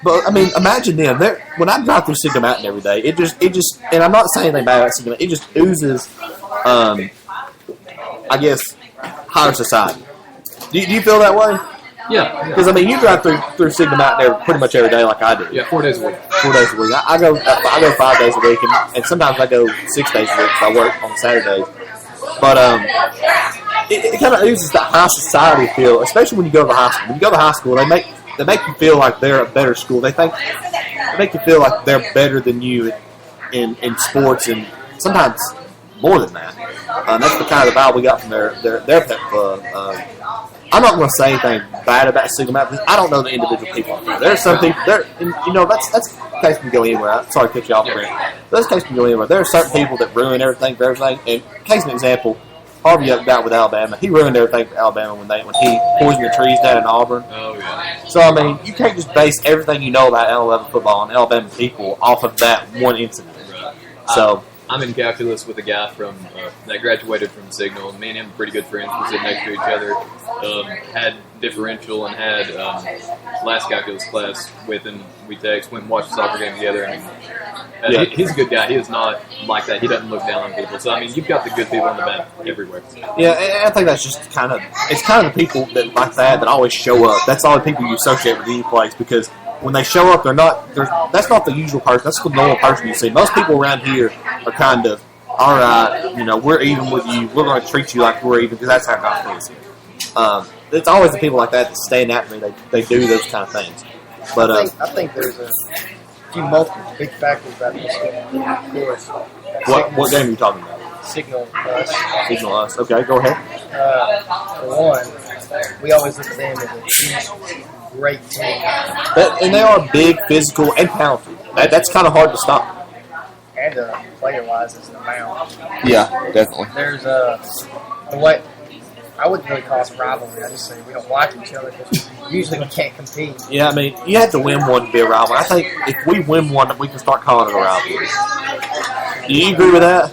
S1: But I mean, imagine them. When I drive through Signal Mountain every day, it just, and I'm not saying anything bad about Signal Mountain. It just oozes, I guess, higher society. Do you feel that way?
S3: Yeah.
S1: Because I mean, you drive through Signal Mountain there pretty much every day, like I do.
S3: Yeah, 4 days a week.
S1: 4 days a week. I go 5 days a week, and sometimes I go 6 days a week if I work on Saturdays. But it kind of oozes that high society feel, especially when you go to the high school. When you go to the high school, they make you feel like they're a better school. They make you feel like they're better than you in sports, and sometimes more than that. That's the kind of vibe we got from their pep club. I'm not going to say anything bad about Signal Mountain because I don't know the individual people. There's some people there, and that's case can go anywhere. I'm sorry to cut you off, Brent. This case can go anywhere. There are certain people that ruin everything for everything. And case an example, Harvey got with Alabama. He ruined everything for Alabama when he poisoned the trees down in Auburn.
S3: Oh, yeah.
S1: So, I mean, you can't just base everything you know about Alabama football and Alabama people off of that one incident.
S3: Right.
S1: So,
S3: I'm in calculus with a guy from that graduated from Signal. Me and him were pretty good friends. We sit next to each other. Had differential and had last calculus class with him. We went and watched the soccer game together. I mean, he's a good guy. He is not like that. He doesn't look down on people. So, I mean, you've got the good people on the bad everywhere.
S1: yeah, and I think that's just it's kind of the people that like that always show up. That's all the people you associate with the place because when they show up, that's not the usual person. That's the normal person you see. Most people around here are kind of, all right, we're even with you. We're going to treat you like we're even because that's how God is here. It's always the people like that stand out to me. They do those kind of things. But
S2: I think there's a few multiple big factors about this game. Of course.
S1: What game are you talking about?
S2: Signal Us.
S1: Signal Us. Okay, go ahead.
S2: For one, we always look at them as a huge, great team.
S1: And they are big, physical, and talented. That's kind of hard to stop.
S2: And player-wise, it's an amount.
S1: Yeah, definitely.
S2: There's what I wouldn't really call us a rivalry. I just say we don't like each other because usually we can't compete.
S1: Yeah, I mean, you have to win one to be a rivalry. I think if we win one, we can start calling it a rivalry. Do you agree with that?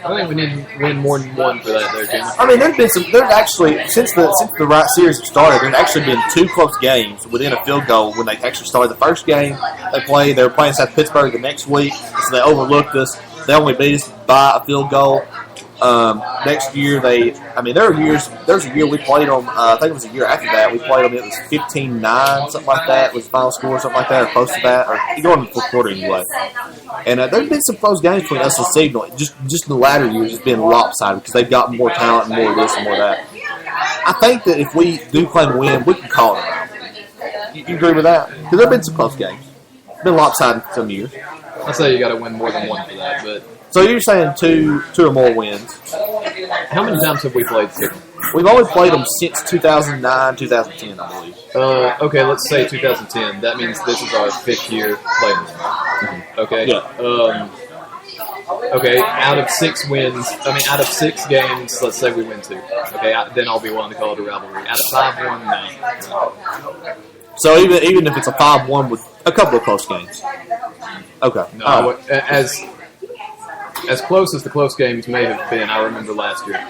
S3: I think we need to win more than one for that there, Jimmy.
S1: I mean, there's actually, since the right series started, there's actually been 2 close games within a field goal when they actually started the first game they were playing South Pittsburgh the next week, so they overlooked us. They only beat us by a field goal. Next year, there's a year we played them, I think it was a year after that, we played them, it was 15-9, something like that, was the final score, something like that, or close to that, or going in the fourth quarter anyway. And there's been some close games between us and Signal, just in the latter years, it's been lopsided, because they've got more talent and more of this and more of that. I think that if we do claim to win, we can call it around. You agree with that? Because there have been some close games. It's been lopsided for some years.
S3: I say you got to win more than one for that, but...
S1: So you're saying two or more wins.
S3: How many times have we played Signal?
S1: We've only played them since 2009, 2010, I believe.
S3: Okay, let's say 2010. That means this is our 5th year playing them. Mm-hmm. Okay?
S1: Yeah.
S3: Okay, out of 6 games, let's say we win 2. Okay, then I'll be willing to call it a rivalry. Out of 5-1, no.
S1: So even if it's a 5-1 with a couple of close games. Okay.
S3: No, as close as the close games may have been, I remember last year.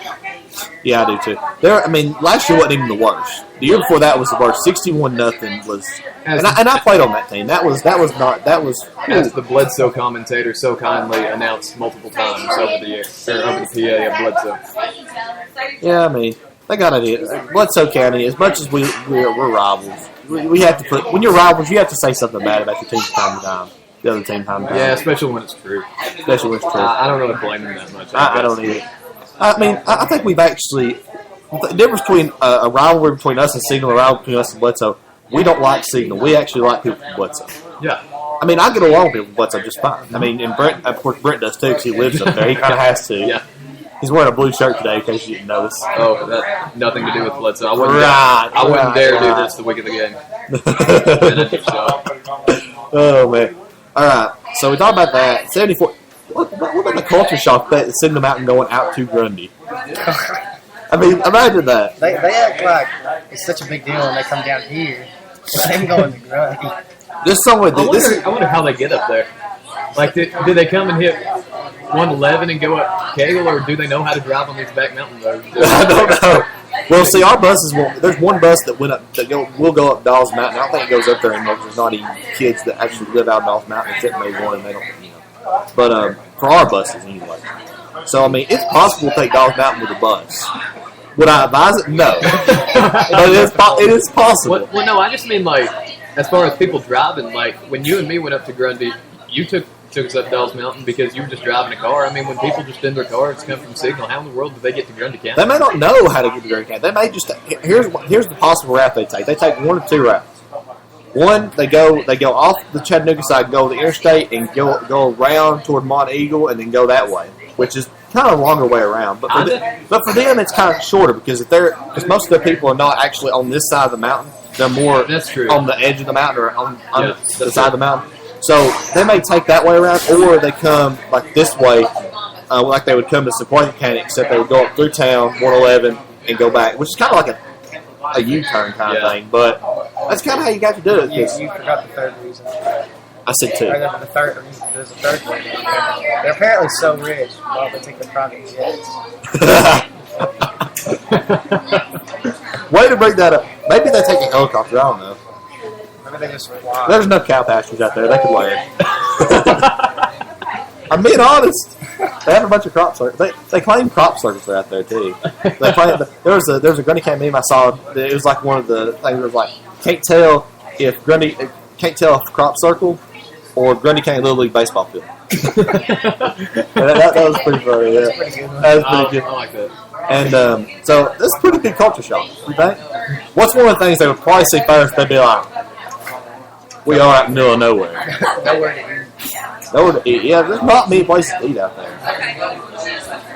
S1: Yeah, I do too. Last year wasn't even the worst. The year before that was the worst. 61-0 was, and I played on that team. That was
S3: as the Bledsoe commentator so kindly announced multiple times over the PA of Bledsoe.
S1: Yeah, they got it. Bledsoe County, as much as we're rivals, we have to put when you're rivals, you have to say something bad about your team from time to time. The other team time to time.
S3: Yeah, especially when it's true. I don't really blame them that much.
S1: I don't either. I think we've actually the difference between a rivalry between us and Signal, a rivalry between us and Bledsoe. We don't like Signal. We actually like people from Bledsoe.
S3: Yeah.
S1: I get along with people from Bledsoe just fine. And Brent, of course, Brent does too because he lives up there. He kind of has to.
S3: Yeah.
S1: He's wearing a blue shirt today, in case you didn't notice.
S3: Oh, that nothing to do with Bledsoe. I wouldn't dare do this the week of the game.
S1: Oh man! All right, so we talked about that. 74. What about the culture shock that sending them out and going out to Grundy? Imagine that.
S2: They act like it's such a big deal when they come down here. Them going to Grundy.
S3: I wonder how they get up there. Like, did they come and hit 111 and go up Cagle, or do they know how to drive on these back mountain roads?
S1: I don't know. Well, see, our buses won't. There's one bus that will go up Dawes Mountain. I don't think it goes up there anymore because there's not even kids that actually live out Dawes Mountain except maybe one, and they don't, But for our buses, anyway. So, it's possible to take Dawes Mountain with a bus. Would I advise it? No. But it is possible.
S3: Well, no, I just mean, as far as people driving, when you and me went up to Grundy, you took us up Dawes Mountain because you were just driving a car. When people just in their cars come from Signal, how in the world do they get to Grundy County?
S1: They may not know how to get to Grundy County. They may just here's the possible route they take. They take one of 2 routes. One, they go off the Chattanooga side, go to the interstate, and go around toward Mont Eagle, and then go that way, which is kind of a longer way around. But for them, it's kind of shorter because most of their people are not actually on this side of the mountain. They're more on the edge of the mountain or on the side of the mountain. So they may take that way around, or they come this way like they would come to Sequoia County, except they would go up through town, 111, and go back, which is kind of like a U-turn kind of thing. But that's kind of how you got to do it.
S2: You forgot the third reason.
S1: I said two.
S2: There's a third one. They're apparently so rich, well, they take the private jets.
S1: Way to bring that up. Maybe they take a helicopter. I don't know.
S2: Maybe they just fly.
S1: There's no cow pastures out there. They could land. I'm being honest. They have a bunch of crop circles. They claim crop circles are out there too. They claim there was a Grundy County meme I saw. It was like one of the things. It was like can't tell if crop circle or Grundy County Little League baseball field. that was pretty funny. Yeah. That was pretty good.
S3: I like that.
S1: And so this is a pretty big culture shock. You think? What's one of the things they would probably see first? They'd be like, "We are out in the middle of nowhere.
S2: Nowhere to eat.
S1: Nowhere to eat. Yeah, there's not many places to eat out there."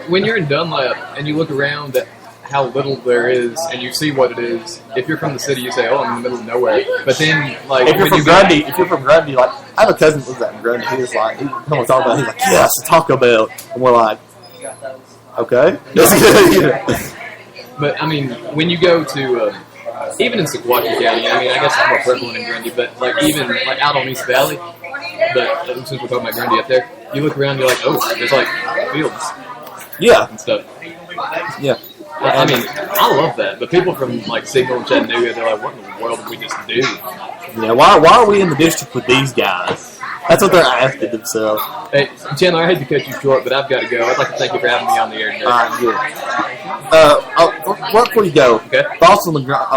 S3: When you're in Dunlap and you look around at how little there is, and you see what it is, if you're from the city, you say, "Oh, I'm in the middle of nowhere." But then, like,
S1: if you're from Grundy, like I have a cousin who lives out in Grundy. He was like, he come and talk about it. He's like, "Yes, Taco Bell," and we're like, "Okay, that's good."
S3: But I mean, when you go to even in Sequatchie County, I mean, I guess it's more prevalent in Grundy, but like even like out on East Valley, but since we're talking about Grundy up there, you look around, you're like, "Oh, there's like fields,
S1: and
S3: stuff."
S1: Yeah.
S3: I mean, I love that. But people from like Signal and Chattanooga, they're like, "What in the world did we just do?"
S1: Yeah, why are we in the district with these guys? That's what they're asking themselves.
S3: Hey, Chandler, I hate to cut you short, but I've got to go. I'd like to thank you for having me on the air today.
S1: All right, good. Before you go,
S3: Okay.
S1: thoughts on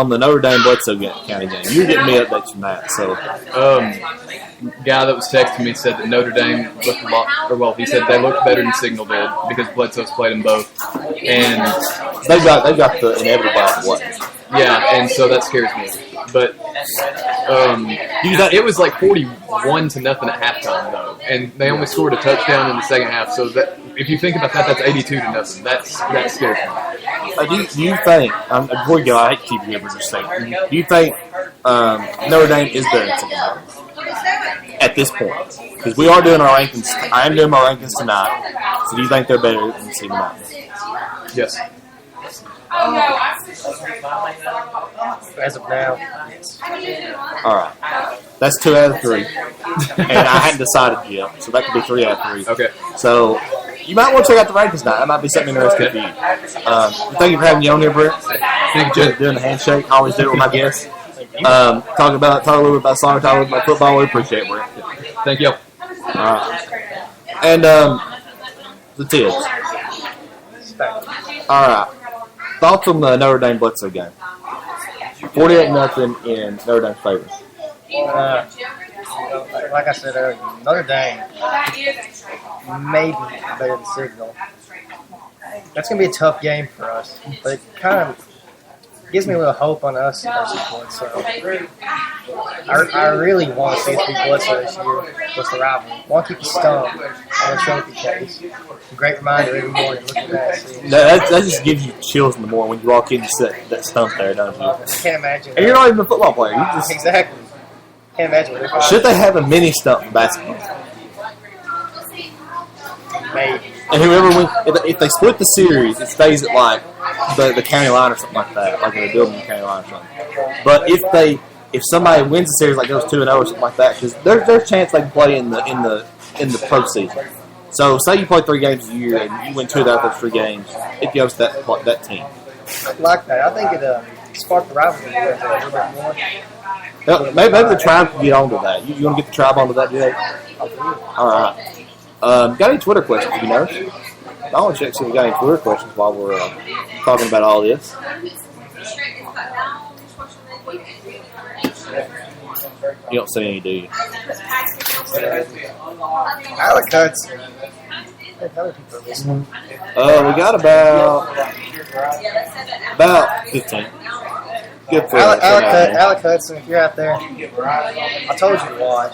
S1: the Notre Dame Bledsoe County game? You're getting me updates from that, so.
S3: Guy that was texting me said that Notre Dame looked a lot, or well, he said they looked better than Signal did because Bledsoe's played them both, and
S1: They've got the inevitable out of the way.
S3: yeah, and so that scares me. But it was like 41-0 at halftime though, and they only scored a touchdown in the second half. So that if you think about that, that's 82-0. That scares me.
S1: Do you think? Before you go, I hate to keep you here, but just say, do you think Notre Dame is better than Signal at this point? Because we are doing our rankings. I am doing my rankings tonight. So do you think they're better than Signal Mountain?
S3: Yes.
S2: As of now, yes.
S1: All right. That's 2 out of 3. And I hadn't decided yet, so that could be 3 out of 3.
S3: Okay.
S1: So you might want to check out the rankings tonight. That might be something interesting for you. Thank you for having me on here, Brent.
S3: Thank you, Jim.
S1: Doing the handshake. I always do it with my guests. Talk a little bit about soccer, talk a little bit about football. We appreciate it, Brent.
S3: Thank you.
S1: All right. And the Tids. All right. Thoughts on the Notre Dame Bledsoe game? 48-0 in Notre Dame's favor.
S2: Like I said earlier, Notre Dame maybe better than Signal. That's going to be a tough game for us, but it kind of gives me a little hope on us versus Bledsoe. I really want to see us beat Bledsoe this year. What's the rivalry? I want to keep the stump on the trophy case. A great reminder every morning. Look at that.
S1: That just gives you chills in the morning when you walk in and see that stump there, don't you?
S2: I can't imagine.
S1: And you're not even a football player. You just
S2: Exactly. Can't imagine what it
S1: should they have a mini stump in basketball?
S2: Maybe.
S1: And whoever wins, if they split the series, it stays at like the county line or something like that, like they're building the county line or something. But if somebody wins the series, like goes 2-0 or something like that, because there's a chance they can play in the pro season. So say you play 3 games a year and you win 2 out of those 3 games, it goes to that team.
S2: I like that. I think it sparked the rivalry a little bit more.
S1: Maybe the tribe can get onto that. You want to get the tribe onto that, Jay? All right. Got any Twitter questions, you know? I want to check see if we got any Twitter questions while we're talking about all this. You don't see any, do you?
S2: Alec Hudson.
S1: We got about 15. Good for
S2: Alec Hudson, if you're out there, I told you to watch.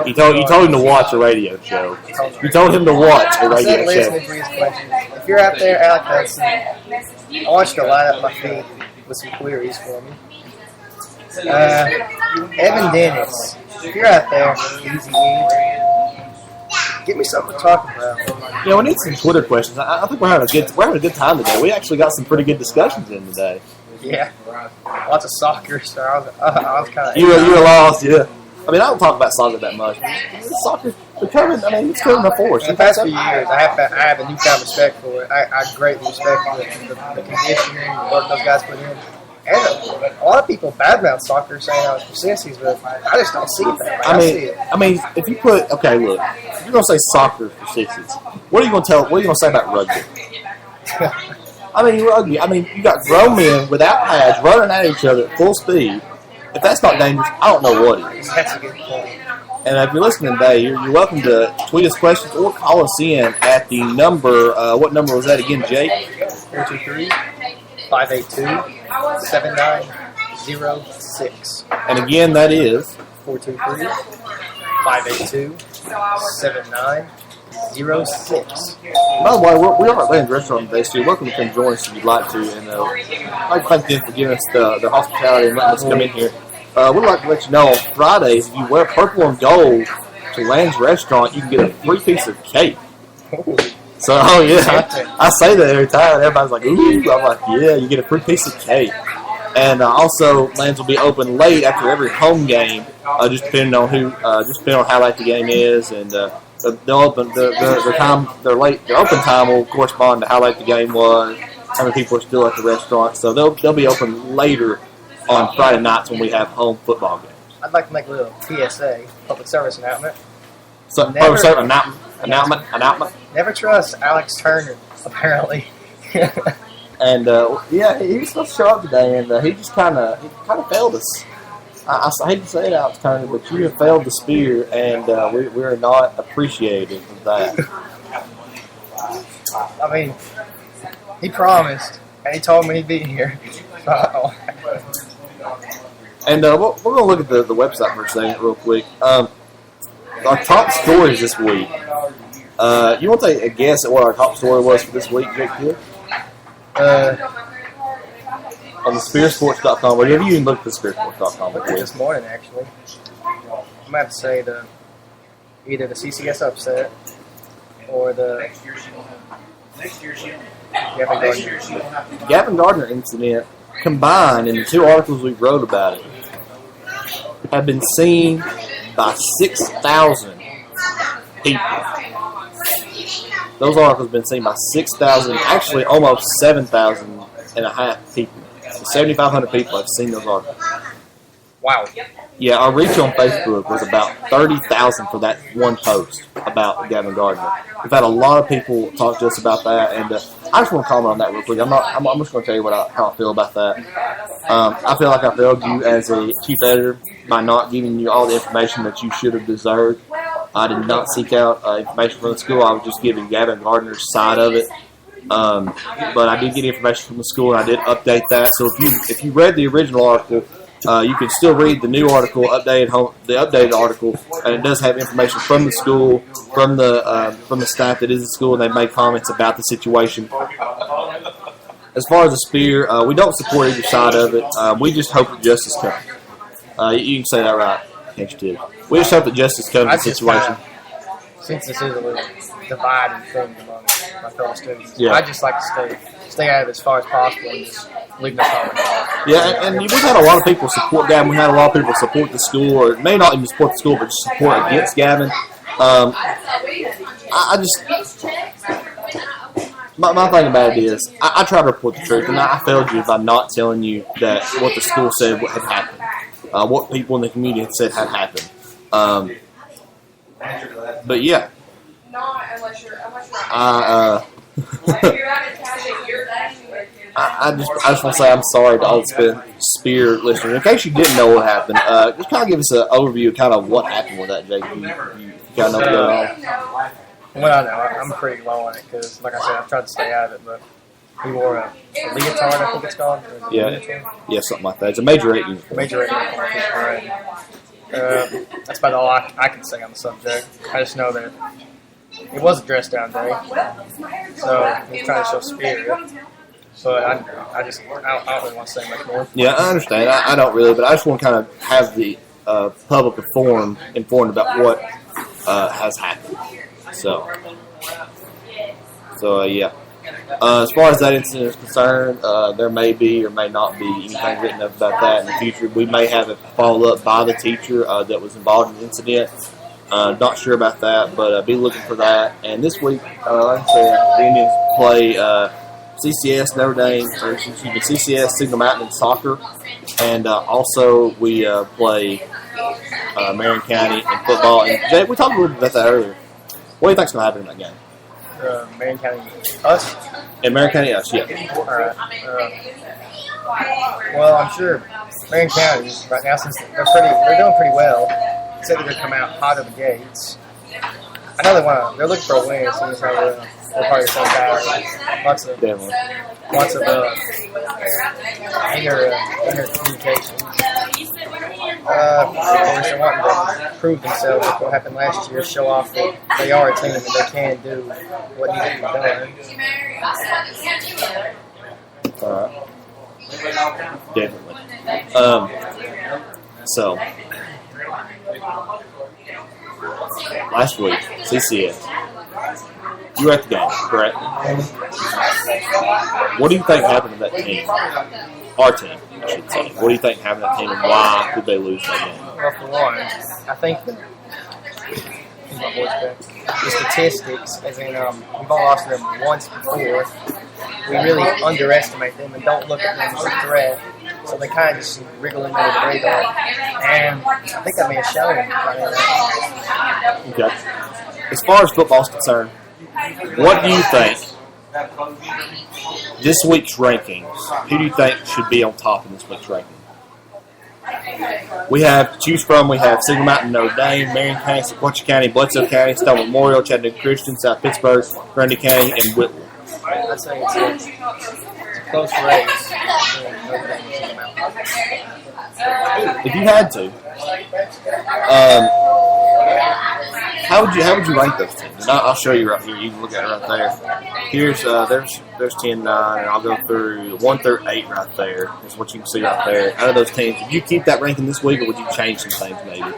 S1: You told him to watch a radio show. You told him to watch a radio show.
S2: If you're out there, Alec Hudson, I want you to light up my feed with some queries for me. Evan Dennis, if you're out there, easy. Give me something to talk about.
S1: Yeah, we need some Twitter questions. I think we're having a good time today. We actually got some pretty good discussions in today.
S2: Yeah, lots of soccer. So I was kind of.
S1: You were lost, yeah. I mean, I don't talk about soccer that much. Soccer's becoming, it's coming a force.
S2: In the past few years, I have a newfound respect for it. I greatly respect the conditioning, the work those guys put in. And a lot of people badmouth soccer saying it's for sissies, but I just don't see that. I see it.
S1: I mean, if you put, okay, look, if you're going to say soccer for sissies, what are you going to say about rugby? I mean, rugby, you got grown men without pads running at each other at full speed. If that's not dangerous, I don't know what is.
S2: That's a good point.
S1: And if you're listening today, you're welcome to tweet us questions or call us in at the number. What number was that again, Jake?
S2: 423-582-7906.
S1: And again, that is
S2: 423-582-7906.
S1: By the way, we are at Land's Restaurant today, so you're welcome to come join us if you'd like to. And I'd like to thank them for giving us the hospitality and letting us come in here. We'd like to let you know on Fridays, if you wear purple and gold to Land's Restaurant, you can get a free piece of cake. So, I say that every time, and everybody's like, ooh. I'm like, yeah, you get a free piece of cake. And also, Land's will be open late after every home game, just depending on how late the game is, and they'll open their open time will correspond to how late the game was, how many people are still at the restaurant. So they'll be open later on Friday nights when we have home football games.
S2: I'd like to make a little PSA, public service announcement.
S1: So announcement.
S2: Never trust Alex Turner, apparently.
S1: And he was supposed to show up today, and he just kind of failed us. I hate to say it, Alex Turner, but you have failed the Spear, and we're not appreciative of that.
S2: I mean, he promised, and he told me he'd be here.
S1: And we're going to look at the website for a second real quick. Our top stories this week. You want to take a guess at what our top story was for this week, Jake Hill? On the SpearSports.com. Or have you even looked at the SpearSports.com?
S2: I looked at this morning, actually. I'm going to have to say either the CCS upset or the
S1: Gavin Gardner incident combined in the two articles we wrote about it have been seen by 6,000 people. Those articles have been seen by 6,000, actually almost 7,000 and a half people. 7,500 people have seen those articles.
S2: Wow.
S1: Yeah, our reach on Facebook was about 30,000 for that one post about Gavin Gardner. We've had a lot of people talk to us about that, and I just want to comment on that real quick. I'm just going to tell you how I feel about that. I feel like I failed you as a chief editor by not giving you all the information that you should have deserved. I did not seek out information from the school. I was just giving Gavin Gardner's side of it. But I did get information from the school, and I did update that. So if you read the original article, you can still read the new article, the updated article, and it does have information from the school, from the staff that is at school, and they made comments about the situation. As far as the Spear, we don't support either side of it. We just hope that justice comes. You can say that right, can't you, Ted? We just hope that justice comes in the situation.
S2: Since this is a little dividing thing among my fellow students,
S1: yeah.
S2: I just like to stay out of it as far as possible and just leave no comment.
S1: Yeah, and we've had a lot of people support Gavin. We had a lot of people support the school, or may not even support the school, but just support against Gavin. My thing about it is, I try to report the truth, and I failed you by not telling you that what the school said had happened, what people in the community had said had happened. But yeah, I just want to say I'm sorry to all the Spear listeners. In case you didn't know what happened, just kind of give us an overview of kind of what happened with that, Jake. You kind of know what's going on.
S2: Well, no, I'm pretty low on it because, like I said, I've tried to stay out of it, but he wore a leotard, I think it's called.
S1: Yeah, something like that. It's a major 8 uniform.
S2: Major 8 uniform, right. That's about all I can say on the subject. I just know that it was a dress-down day, so he was trying to show spirit. But I don't really want to say much more.
S1: Yeah, I understand. I don't really, but I just want to kind of have the public informed about what has happened. So yeah. As far as that incident is concerned, there may be or may not be anything written up about that in the future. We may have a follow-up by the teacher that was involved in the incident. Not sure about that, but be looking for that. And this week, like I said, the Indians play CCS Notre Dame, or excuse me, CCS Signal Mountain in soccer. And also we play Marion County in football. And Jay, we talked a little bit about that earlier. What do you think's going to happen in that game?
S2: Marion County, us?
S1: In Marion County, us, yeah.
S2: All right. Well, I'm sure Marion County right now, since they're doing pretty well. Said they're going to come out hot out of the gates. I know they're looking for a win, so it's they're part of the same guy. Lots of intercommunication. Of course, they're wanting to prove themselves, like what happened last year, show off that they are a team and they can do what needs to be done.
S1: All right. Definitely. So, last week, CCS. You were at the game, correct? What do you think happened to that team? Our team, I should say. What do you think happened to that team, and why did they lose that game?
S2: Well, for one, I think that the statistics, as in we've all lost them once before, we really underestimate them and don't look at them as a threat. So they kind of just wriggle into the radar. And I think that may have shown.
S1: Okay. As far as football is concerned, what do you think, this week's rankings, who do you think should be on top in this week's ranking? We have to choose from. We have Signal Mountain, Notre Dame, Marion County, Sequatchie County, Bledsoe County, Stone Memorial, Chattanooga Christian, South Pittsburgh, Grundy County, and Whittle.
S2: I'd say it's a close race.
S1: If you had to, how would you rank those teams? And I'll show you right here. You can look at it right there. Here's there's 10, 9, and I'll go through 1 through 8 right there. That's what you can see right there. Out of those teams, would you keep that ranking this week, or would you change some things maybe?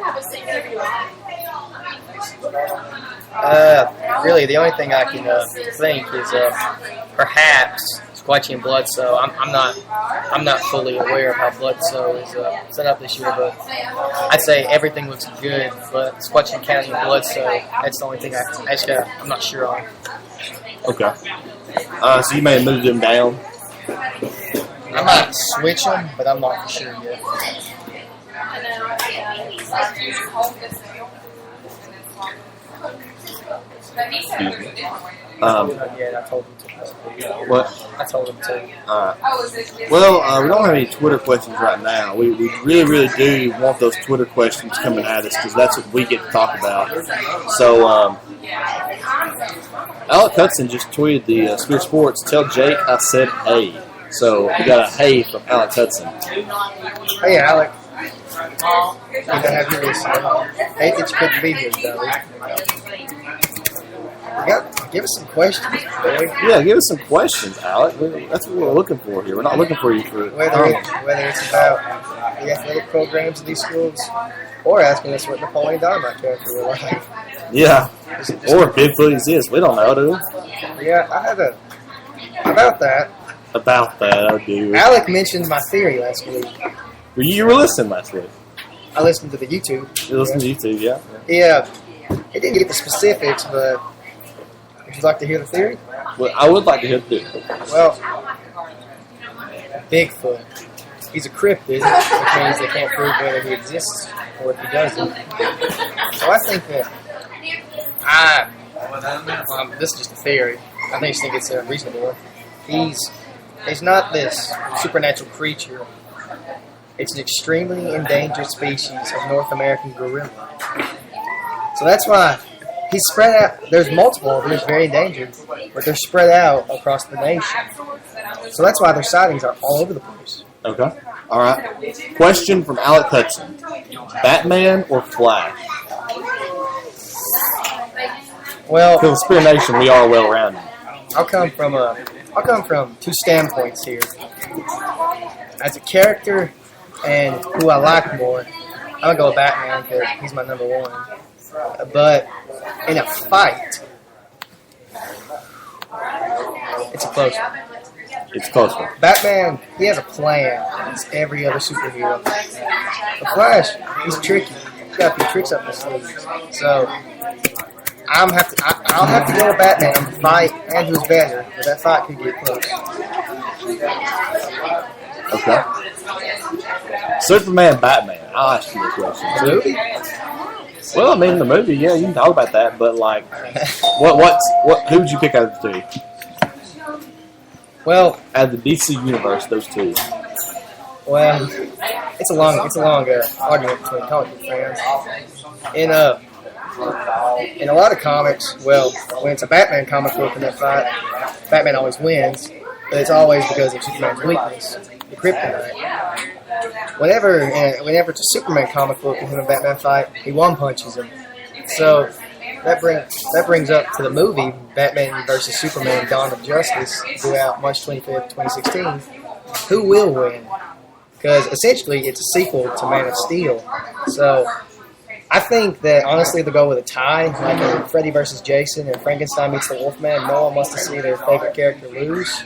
S2: Really, the only thing I can think is perhaps Sequatchie and Bledsoe. I'm not fully aware of how Bledsoe is set up this year, but I'd say everything looks good. But Sequatchie County and Bledsoe, that's the only thing I'm not sure on.
S1: Okay. So you may have moved them down.
S2: I might switch them, but I'm not for sure yet. Yeah, I told him to.
S1: What?
S2: I told him to.
S1: Well, we don't have any Twitter questions right now. We really do want those Twitter questions coming at us because that's what we get to talk about. So, Alec Hudson just tweeted the Spear Sports, "Tell Jake I said hey." So we got a hey from Alec Hudson.
S2: Hey, Alec. Good to have you listening. Hate that you couldn't be here, though. Give us some questions, boy.
S1: Yeah, give us some questions, Alec. That's what we're looking for here. We're not looking for you for
S2: whether it's about the athletic programs of these schools, or asking us what Napoleon Dynamite character we're like.
S1: Yeah, or if Bigfoot exists. We don't know, do we?
S2: Yeah, I had about that.
S1: About that, I do.
S2: Alec mentioned my theory last week.
S1: You were listening last week.
S2: I listened to the YouTube.
S1: You listened to YouTube, yeah.
S2: Yeah, it didn't get the specifics, but would you like to hear the theory?
S1: Well, I would like to hear the theory.
S2: Well, Bigfoot. He's a cryptid, which means they can't prove whether he exists or if he doesn't. So I think that this is just a theory. I just think it's a reasonable one. He's not this supernatural creature. It's an extremely endangered species of North American gorilla. So that's why he's spread out. There's multiple of them. They're very endangered, but they're spread out across the nation. So that's why their sightings are all over the place.
S1: Okay. All right. Question from Alec Hudson. Batman or Flash?
S2: Well,
S1: for the SpearNation, we are well-rounded.
S2: I'll come from two standpoints here. As a character and who I like more, I'm going to go with Batman because he's my number one. But in a fight, it's a close one.
S1: It's close one.
S2: Batman, he has a plan against every other superhero. The Flash, he's tricky. He's got a few tricks up his sleeves. So I'll have to go with Batman on the fight and who's better, but that fight could get close.
S1: Okay. Superman, Batman. I'll ask you a question.
S2: The movie?
S1: Well, I mean, the movie, yeah, you can talk about that, but like, who would you pick out of the two?
S2: Well,
S1: out of the DC universe, those two.
S2: Well, it's a long argument between comic book fans. In a lot of comics, well, when it's a Batman comic book in that fight, Batman always wins, but it's always because of Superman's weakness, the kryptonite. Whenever it's a Superman comic book and a Batman fight, he one-punches him. So that brings up to the movie Batman vs. Superman: Dawn of Justice, due out March 25th, 2016. Who will win? Because essentially it's a sequel to Man of Steel. So I think that honestly they'll go with a tie, like in Freddy vs. Jason and Frankenstein meets the Wolfman. No one wants to see their favorite character lose.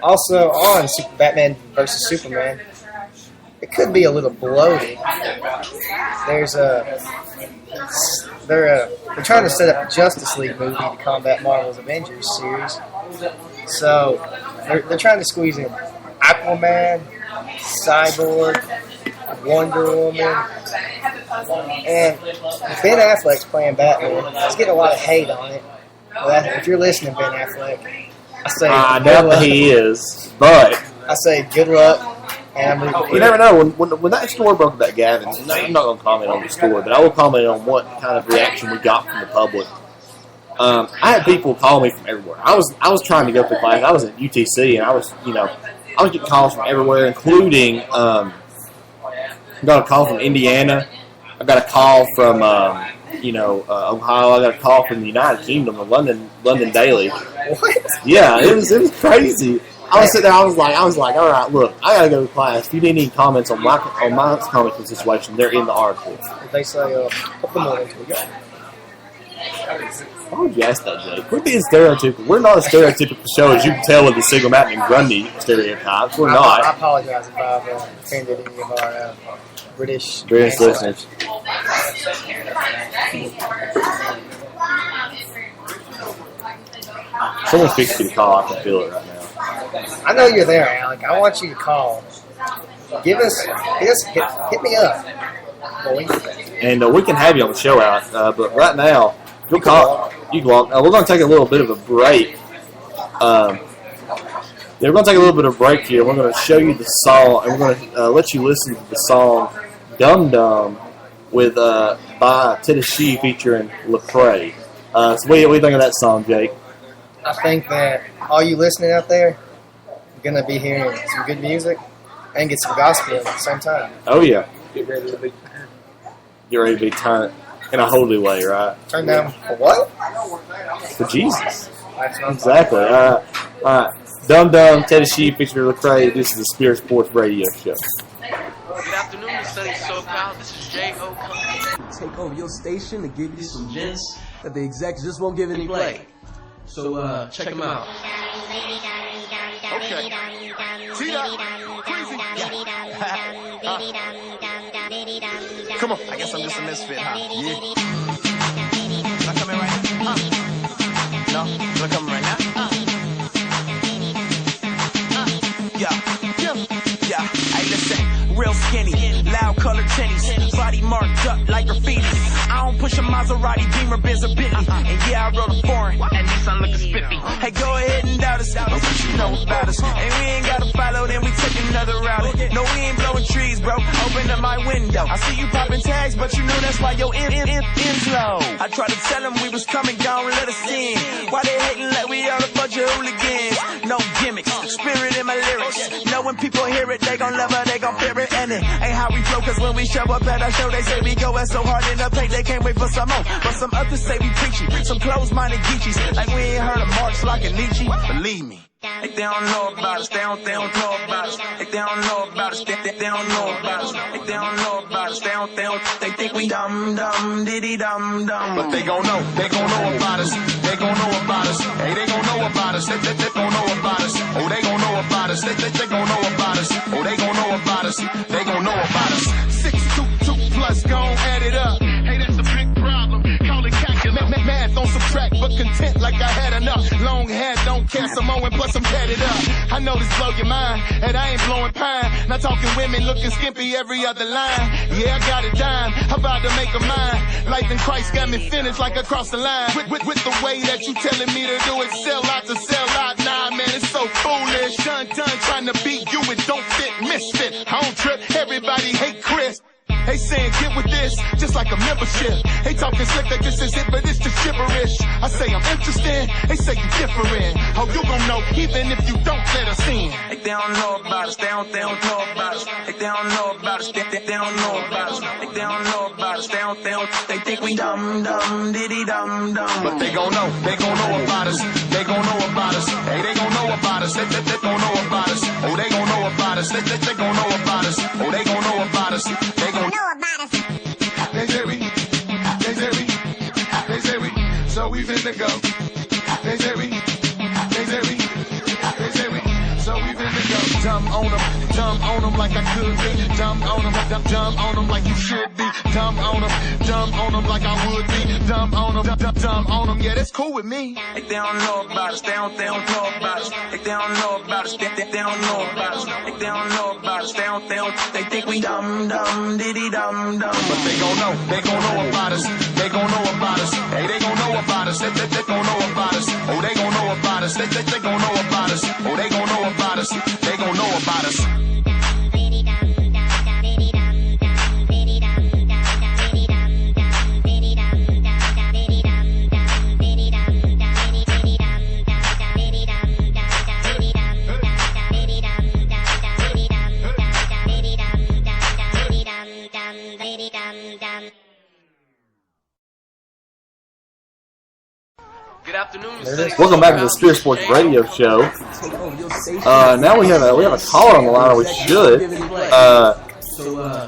S2: Also on Batman vs. Superman, it could be a little bloated. They're trying to set up a Justice League movie to combat Marvel's Avengers series. So they're trying to squeeze in Aquaman, Cyborg, Wonder Woman, and Ben Affleck's playing Batman. He's getting a lot of hate on it. But if you're listening, Ben Affleck, I
S1: doubt that he is, but
S2: I say good luck. And
S1: you never know. When that story broke about Gavin, I'm not going to comment on the story, but I will comment on what kind of reaction we got from the public. I had people call me from everywhere. I was trying to go to class. I was at UTC, and I was getting calls from everywhere, including I got a call from Indiana. I got a call from Ohio. I got a call from the United Kingdom, the London Daily.
S2: What?
S1: Yeah, it was crazy. I was sitting there. I was like, all right, look, I gotta go to class. If you need any comments on my comic book situation, they're in the article.
S2: They say, put them on into the game.
S1: Why would you ask that, Jake? We're being stereotypical. We're not a stereotypical show, as you can tell with the Sigma Matt and Grundy stereotypes. We're not.
S2: I apologize if I've offended any of our British
S1: listeners. Someone fixed you to call. I can feel it right now.
S2: I know you're there, Alec. I want you to call. Hit me up, boy.
S1: And we can have you on the show out, but right now, you'll call. You can walk. We're going to take a little bit of a break. We're going to take a little bit of a break here. We're going to show you the song, and we're going to let you listen to the song "Dum Dum" with by Tennessee featuring Lecrae. So what do you think of that song, Jake?
S2: I think that all you listening out there, you're going to be hearing some good music and get some gospel at the same time.
S1: Oh, yeah.
S2: Get ready to be
S1: turned in a holy way, right?
S2: Turned down for what?
S1: For Jesus.
S2: Exactly.
S1: All right. Dum Dum, Tennessee, featuring Lecrae. This is the Spirit Sports Radio Show.
S5: Good afternoon, sunny SoCal. This is J.O. coming.
S6: Take over your station to give you some gents that the execs just won't give any play. So, check them out.
S5: Okay. Come on. I guess I'm just a misfit, huh? Yeah. Am I coming right now? No? Am I coming right now? Yeah. Hey, listen. Real skinny, loud colored tinnies, body marked up like graffiti. I don't push a Maserati, Beamer, Benz, or Bentley. And yeah, I wrote a foreign, at least I look spiffy. Hey, go ahead and doubt us, but what you know about us? And we ain't gotta follow, then we take another route. No, we ain't blowing trees, bro. Open up my window. I see you popping tags, but you know that's why your in's low. I tried to tell them we was coming, gone, let us in. Why they hating like we all a bunch of hooligans? No gimmicks, spirit in my lyrics. Know when people hear it, they gon' love it, they gon' fear it. And it ain't how we flow, cause when we show up at our show, they say we going so hard in the paint, they can't wait for some more. But some others say we preachy, some closed-minded geechies, like we ain't heard of Marx like a Nietzsche. Believe me. They don't know about us. They don't know about us. They don't know about us. They don't know about us. They don't know about us. They think we dumb, diddy dumb. But they gon' know. They gon' know about us. They gon' know about us. Hey, they gon' know about us. They gon' know about us. Oh, they gon' know about us. They gon' know about us. Oh, they gon' know about us. They gon' know about us. 622 plus, gon' add it up. Hey, that's a big problem. Call it calculus. Math on subtract, but content like I had enough. Long hair, don't care, Samoan, plus I'm tatted up. I know this blow your mind, and I ain't blowing pine. Not talking women looking skimpy every other line. Yeah, I got a dime, about to make a mine. Life in Christ got me finished like across the line. With the way that you telling me to do it, sell out to sell out. Nah, man, it's so foolish. Done, trying to beat you, it don't fit, misfit. I don't trip, everybody hate Chris. They saying get with this, just like a membership. They talking slick, that this is it, but it's just gibberish. I say I'm interested, they say you different. How you gon' know, even if you don't let us in? They don't know about us, they don't know about us. They don't know about us, they don't know about us. They don't know about us, they think we dumb, diddy dumb. But they gon' know about us. They gon' know about us. Hey, they gon' know about us. They gon' know about us. Oh, they gon' know about us. They gon' know about us. Oh, they gon' know about us. They gon' know about us. They say we, so we finna go. They say we, so we finna go. Dumb on them like I could be. Dumb on them like you should be. Dumb on them like I would be. Dumb on them, yeah, that's cool with me. They don't know about us, they don't know about us. They don't know about us, they don't know about us. They don't know about us, they think we dumb, diddy dumb. But they gon' know about us. They gon' know about us. Hey, they gon' know about us. They gon' know about us. Oh, they gon' know about us. They gon' know about us. Oh, they gon' know about us. They gon' know about us.
S6: Good afternoon.
S1: Welcome back to the Spear Sports Radio Show. Now we have a caller on the line, or we should.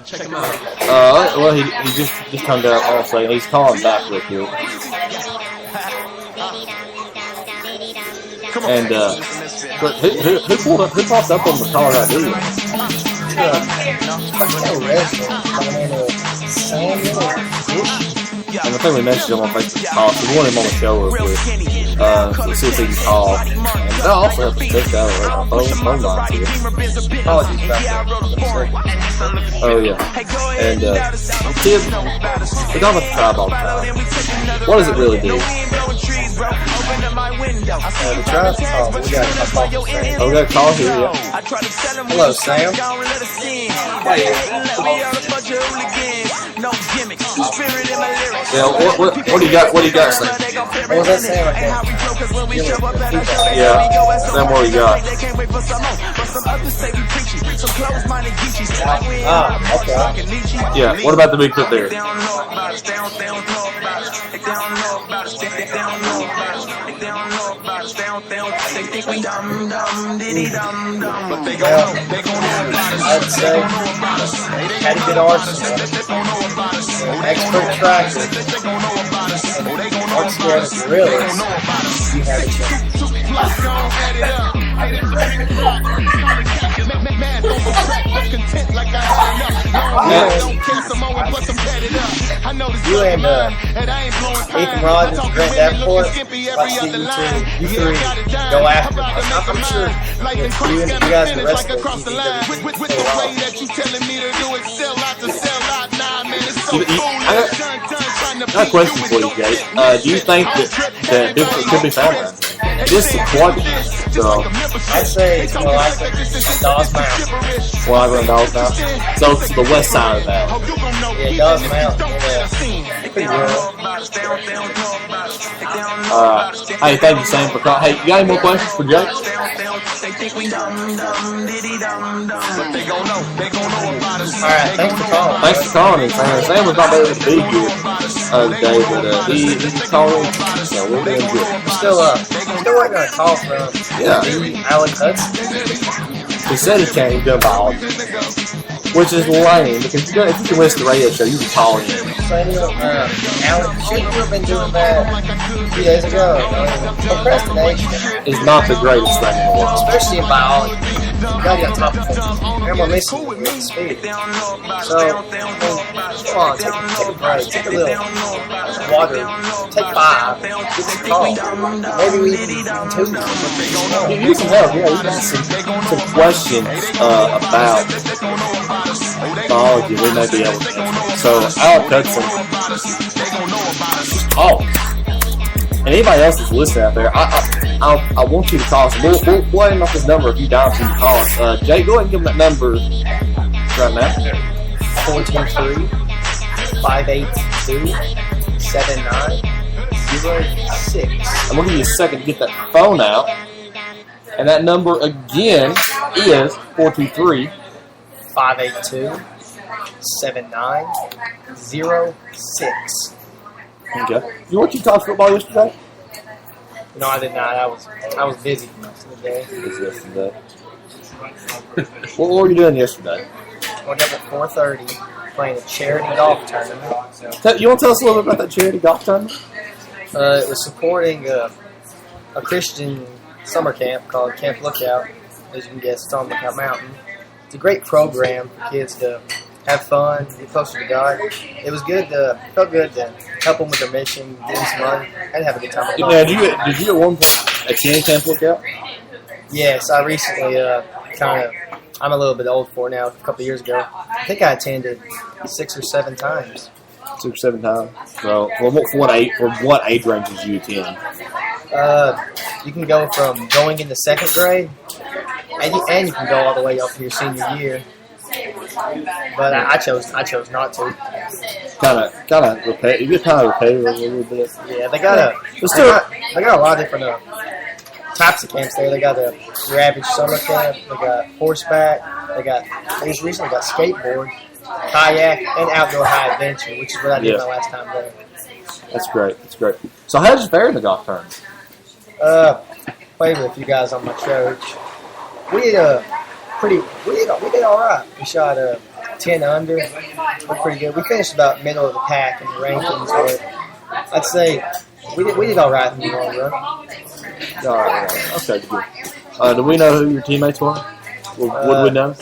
S6: Check him out.
S1: Well, he just come down all second. He's calling back real quick. And but who popped up on the caller ID? And I think we messaged him on Facebook call, so we want him on the show real quick. Let's see if he can call. And I also have to check out our phone line too. Apologies about that. Oh yeah. And kids, we don't have to try all the time. What does it really do?
S2: The drive call. We got a call.
S1: Oh, we got a call here, yeah.
S2: Hello, Sam.
S1: Yeah, what do you got? What do you got, Sam?
S2: What was that, Sam?
S1: Yeah, Sam, what do you got?
S2: Okay.
S1: Yeah, what about the big clip there?
S2: I'd say had a good arsenal. Expert tracker. Once you're a realist, you have a chance. You and Ethan Rogers, Grant Davenport, let's see you three go after it. I'm sure you and you guys the rest of the
S1: I got a question for you, Jake. Do you think that it could be found around here? Disappointing. So
S2: I'd say it's more like Dawes Mountain.
S1: Well, I go in Dawes Mountain. So it's the west side of that.
S2: Yeah, Dawes Mountain. Yeah. Pretty rural.
S1: Hey, thank you, Sam, for calling. Hey, you got any more questions for Jake?
S2: Alright, thanks for calling.
S1: Thanks for calling. Sam was not able to be here today, but he called in. So we're doing good.
S2: Still still waiting on a call from Alex Hudson.
S1: He said he can't. He's doing biology, which is lame because if you can listen to the radio show, you can call in.
S2: So Alex, shouldn't you have been doing that a few days ago? Procrastination
S1: is not the greatest thing in the world,
S2: especially in biology. You gotta get on top of things. And we're missing the speed. So, come on, take a break. Take a little water. Take 5. Get some call. Maybe we even 2.
S1: You need some help. Yeah, you got some questions about biology. We may be able to answer. So, Alex Hudson. Oh. And anybody else that's listening out there, I want you to call us. We'll end off this number if you dial so you can call us. Jay, go ahead and give them that number right now.
S2: 423-582-7906.
S1: I'm going to give you a second to get that phone out. And that number again is
S2: 423-582-7906.
S1: Okay. You watched your college football yesterday?
S2: No, I did not. I was busy most of the day.
S1: What were you doing yesterday?
S2: I went up at 4:30 playing a charity golf tournament.
S1: You want to tell us a little bit about that charity golf tournament?
S2: It was supporting a Christian summer camp called Camp Lookout. As you can guess, it's on Lookout Mountain. It's a great program for kids to have fun, get closer to God. It was good. Felt good to help them with their mission, give them some money, and have a good time.
S1: Yeah, did you at one point attend Camp Lookout?
S2: Yes, I recently I'm a little bit old for it now. A couple of years ago, I think I attended 6 or 7 times.
S1: 6 or 7 times. Well, for what age range did you attend?
S2: You can go from going into 2nd grade, and you can go all the way up to your senior year. But I chose not to.
S1: Kind of repetitive. You get kind of repetitive a little bit.
S2: Yeah, they got a lot of different types of camps there. They got your average summer camp. They got horseback. They just recently got skateboard, kayak, and outdoor high adventure, which is what I did my last time there.
S1: That's great. So how did you fare in the golf tournament?
S2: Played with a few guys on my church. We did all right. We shot 10 under. We're pretty good. We finished about middle of the pack in the rankings, but I'd say we did all right in the long run.
S1: All right. Okay, good. Do we know who your teammates were? What do we know?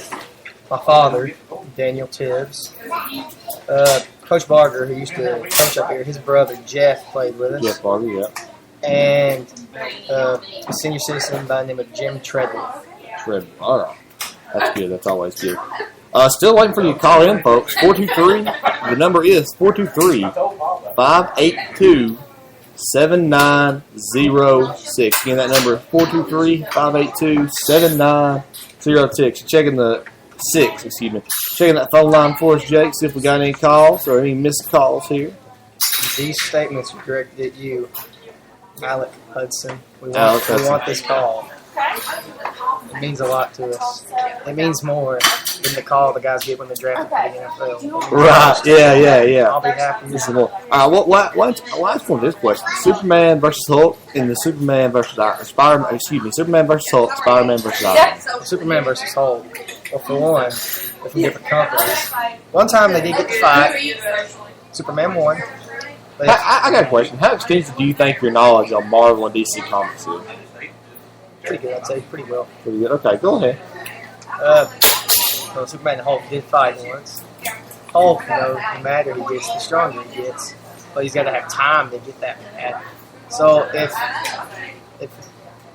S2: My father, Daniel Tibbs. Coach Barger, who used to coach up here, his brother Jeff played with us.
S1: Jeff Barger, yeah.
S2: And a senior citizen by the name of Jim Treadwell.
S1: All right. That's good. That's always good. Still waiting for you to call in, folks. 423. The number is 423-582-7906. Again, that number is 423-582-7906. Checking the 6, excuse me. Checking that phone line for us, Jake. See if we got any calls or any missed calls here.
S2: These statements are directed at you, Alex Hudson. We want this call. It means a lot to us. It means more than the call the guys get when they're drafted for the NFL.
S1: Right, yeah.
S2: I'll be happy.
S1: Listen more. Last one this question. Superman versus Hulk and the Superman versus Spider-Man, Superman versus Hulk, Spider-Man versus Iron Man.
S2: Superman versus Hulk. Well, for one, they're from different companies. One time they did get to fight. Superman won.
S1: I got a question. How extensive do you think your knowledge on Marvel and DC comics is?
S2: Pretty good, I'd say. Pretty well.
S1: Pretty good. Okay, go ahead.
S2: Well, Superman and Hulk did fight once. Hulk, the madder he gets, the stronger he gets. But he's got to have time to get that mad. So if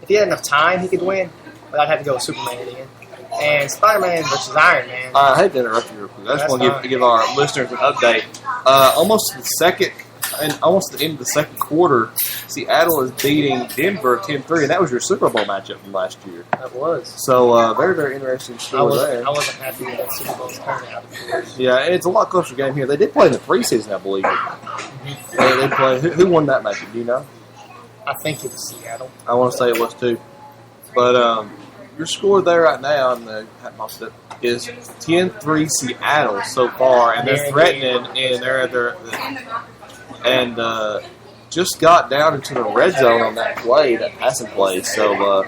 S2: he had enough time, he could win. But I'd have to go with Superman again. And Spider-Man versus Iron Man.
S1: I hate to interrupt you real quick. I just want to give our listeners an update. Almost the end of the second quarter, Seattle is beating Denver 10-3, and that was your Super Bowl matchup from last year.
S2: That was.
S1: So, very, very interesting story there.
S2: I wasn't happy with that Super Bowl turnout.
S1: Yeah, and it's a lot closer game here. They did play in the preseason, I believe. They played. Who won that matchup? Do you know?
S2: I think it was Seattle.
S1: I want to say it was too. But your score there right now is 10-3 Seattle so far, and they're threatening, and they're just got down into the red zone on that play, that passing play. So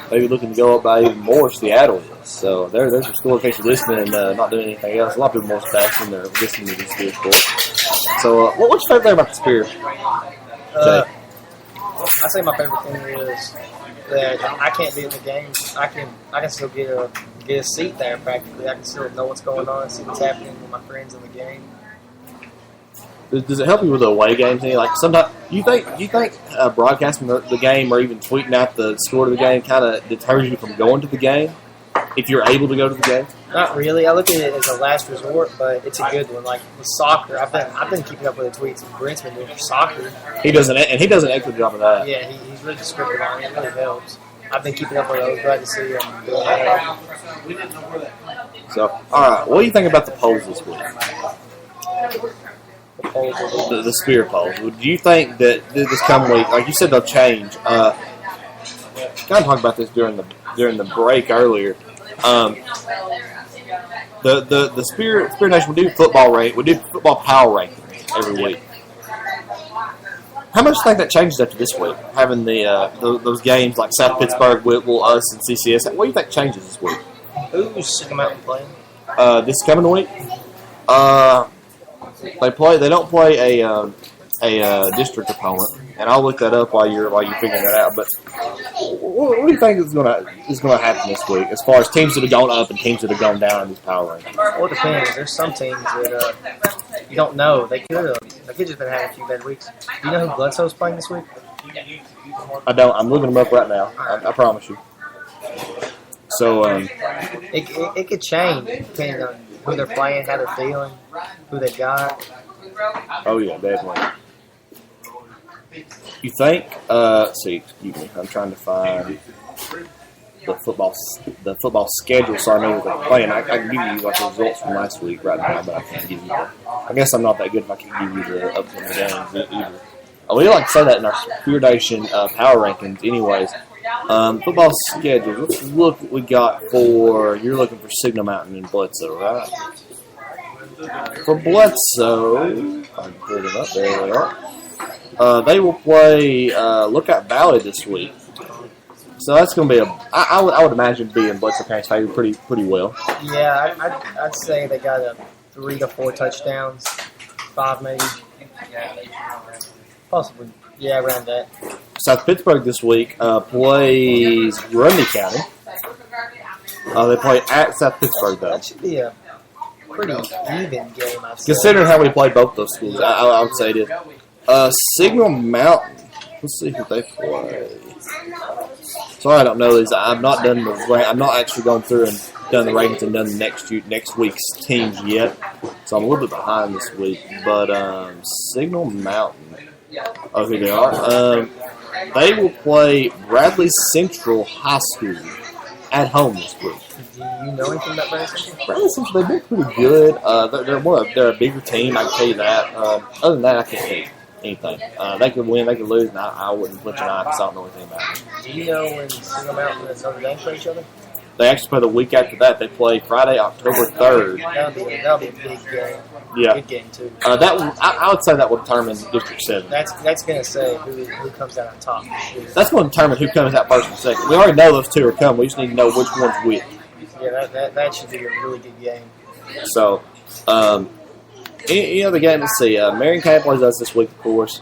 S1: maybe looking to go up by even more. Seattle is. So there's your score in case you're listening and not doing anything else. A lot of people more fast when they're listening to this Spear score. So what's your favorite thing about the Spear?
S2: I say my favorite thing is that I can't be in the game. I can still get a seat there practically. I can still know what's going on, see what's happening with my friends in the game.
S1: Does it help you with the away games? Like sometimes, you think broadcasting the game or even tweeting out the score of the game kind of deters you from going to the game if you're able to go to the game?
S2: Not really. I look at it as a last resort, but it's a good one. Like with soccer, I've been keeping up with the tweets Brent's been doing for soccer.
S1: He does an excellent job of that.
S2: Yeah, he's really descriptive on it. It really helps. I've been keeping up with those. Glad to see him doing that.
S1: So, all right, what do you think about the polls this week? The Spear polls. Do you think that this coming week, like you said, they'll change? Kind of talked about this during the break earlier. The SpearNation will do football power rankings every week. How much do you think that changes after this week? Having those games like South Pittsburgh, Whitwell, us, and CCS. What do you think changes this week?
S2: Who's come out and playing?
S1: This coming week, they don't play a district opponent, and I'll look that up while you're figuring that out. But what do you think is gonna happen this week as far as teams that have gone up and teams that have gone down in these power rankings?
S2: Well, it depends. There's some teams that you don't know. They could just been having a few bad weeks. Do you know who Bledsoe's playing this week?
S1: I don't. I'm looking them up right now. I promise you. So
S2: it could change depending on who they're playing, how they're feeling, who they got.
S1: Oh yeah, definitely. You think? Excuse me. I'm trying to find the football schedule, so I know what they're playing. I can give you like the results from last week right now, but I can't give you. I guess I'm not that good if I can't give you the upcoming games either. We like to say that in our SpearNation power rankings, anyways. Football schedule. Let's look what we got for. You're looking for Signal Mountain and Bledsoe, right? For Bledsoe, if I can pull them up. There they are. They will play Lookout Valley this week, so that's going to be I would imagine being Bledsoe County's favor pretty well.
S2: Yeah, I'd say they got a 3 to 4 touchdowns, 5 maybe, possibly. Yeah, around that.
S1: South Pittsburgh this week plays Grundy County. They play at South Pittsburgh, though.
S2: That should be a pretty even game, I'd say.
S1: Considering how we played both those schools, I would say it is. Signal Mountain. Let's see who they play. Sorry, I don't know these. I'm not actually going through and done the rankings and done the next week's teams yet, so I'm a little bit behind this week. But Signal Mountain. Oh, here they are. They will play Bradley Central High School at home this week.
S2: Do you know anything about Bradley Central?
S1: Bradley Central, they've been pretty good. They're a bigger team, I can tell you that. Other than that, I can't tell you anything. They could win, they could lose, and I wouldn't flinch an eye because I don't know anything about it.
S2: Do you know when Signal Mountain and Notre Dame play each other?
S1: They actually play the week after that. They play Friday, October 3rd.
S2: That'll be a big game.
S1: Yeah.
S2: Good game, too.
S1: I would say that will determine District 7.
S2: That's going to say who comes out on top.
S1: That's going to determine who comes out first and second. We already know those two are coming. We just need to know which one's which.
S2: Yeah, that should be a really good game.
S1: So, any other game? Let's see. Marion County plays us this week, of course.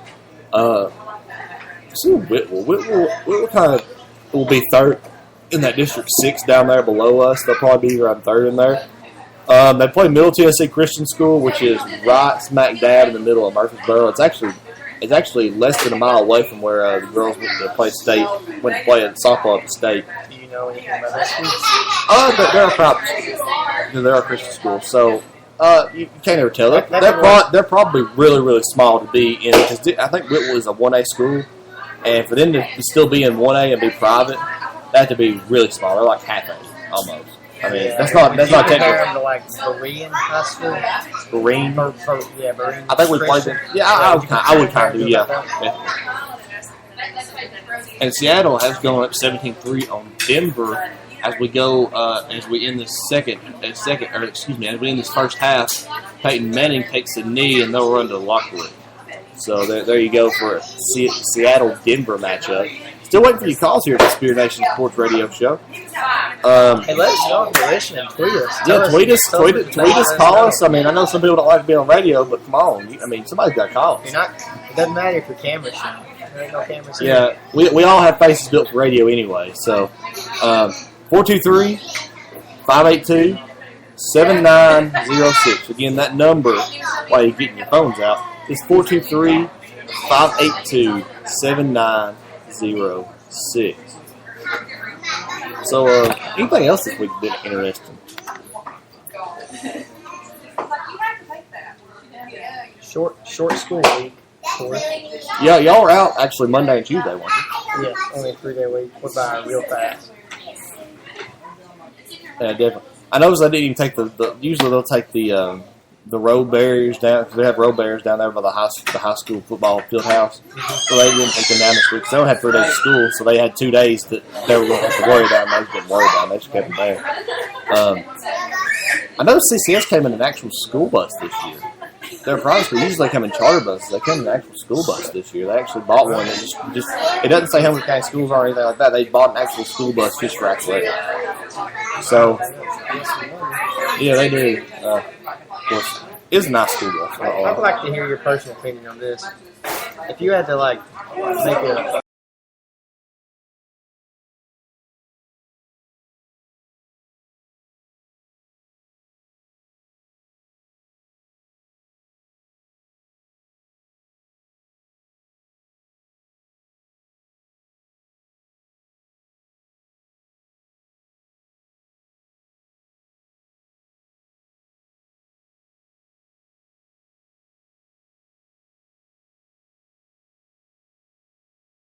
S1: See Whitwell. Whitwell kind of will be third in that District 6 down there below us. They'll probably be around third in there. They play Middle Tennessee Christian School, which is right smack dab in the middle of Murfreesboro. It's actually less than a mile away from where the girls went to play softball at the state.
S2: Do you know anything about that school?
S1: They're a private school. They're a Christian school, so you can't ever tell. They're probably really, really small to be in, because I think Whitwell is a 1A school, and for them to still be in 1A and be private, they have to be really small. They're like half A almost. I mean, that's not technical.
S2: To like Berean High School.
S1: Berean?
S2: Berean.
S1: I think we played them. Yeah, I would kind of do. Yeah. And Seattle has gone up 17-3 on Denver as we go as we end this first half. Peyton Manning takes a knee and they'll run to Lockwood. So there you go for a Seattle-Denver matchup. Still waiting for your calls here at the Spear Nation Sports Radio Show.
S2: Hey, let us know if you're listening. Tweet us.
S1: Yeah, tweet us, call us. I mean, I know some people don't like to be on radio, but come on. I mean, somebody's got to call us.
S2: It doesn't matter if you're camera shy. There ain't no cameras here.
S1: Yeah, we all have faces built for radio anyway. So, 423-582-7906. Again, that number, while you're getting your phones out, is 423-582-7906. So, anything else this week been interesting?
S2: Short school week.
S1: Yeah, y'all were out actually Monday and Tuesday, weren't you?
S2: Yeah, only a 3-day week. Went by real fast.
S1: Yeah, definitely. I noticed they didn't even take the usually they'll take the road barriers down, because they have road barriers down there by the high school football field house. So they didn't take them down this week. They only had 3 days of school, so they had 2 days that they were going to have to worry about, and they just didn't worry about them. They just kept them there. I noticed CCS came in an actual school bus this year. They're probably usually they come in charter buses. They came in an actual school bus this year. They actually bought one. That just it doesn't say how many kind of schools are or anything like that. They bought an actual school bus just for athletics. So yeah, they do. Of course, it's a nice school bus.
S2: I'd like to hear your personal opinion on this. If you had to make a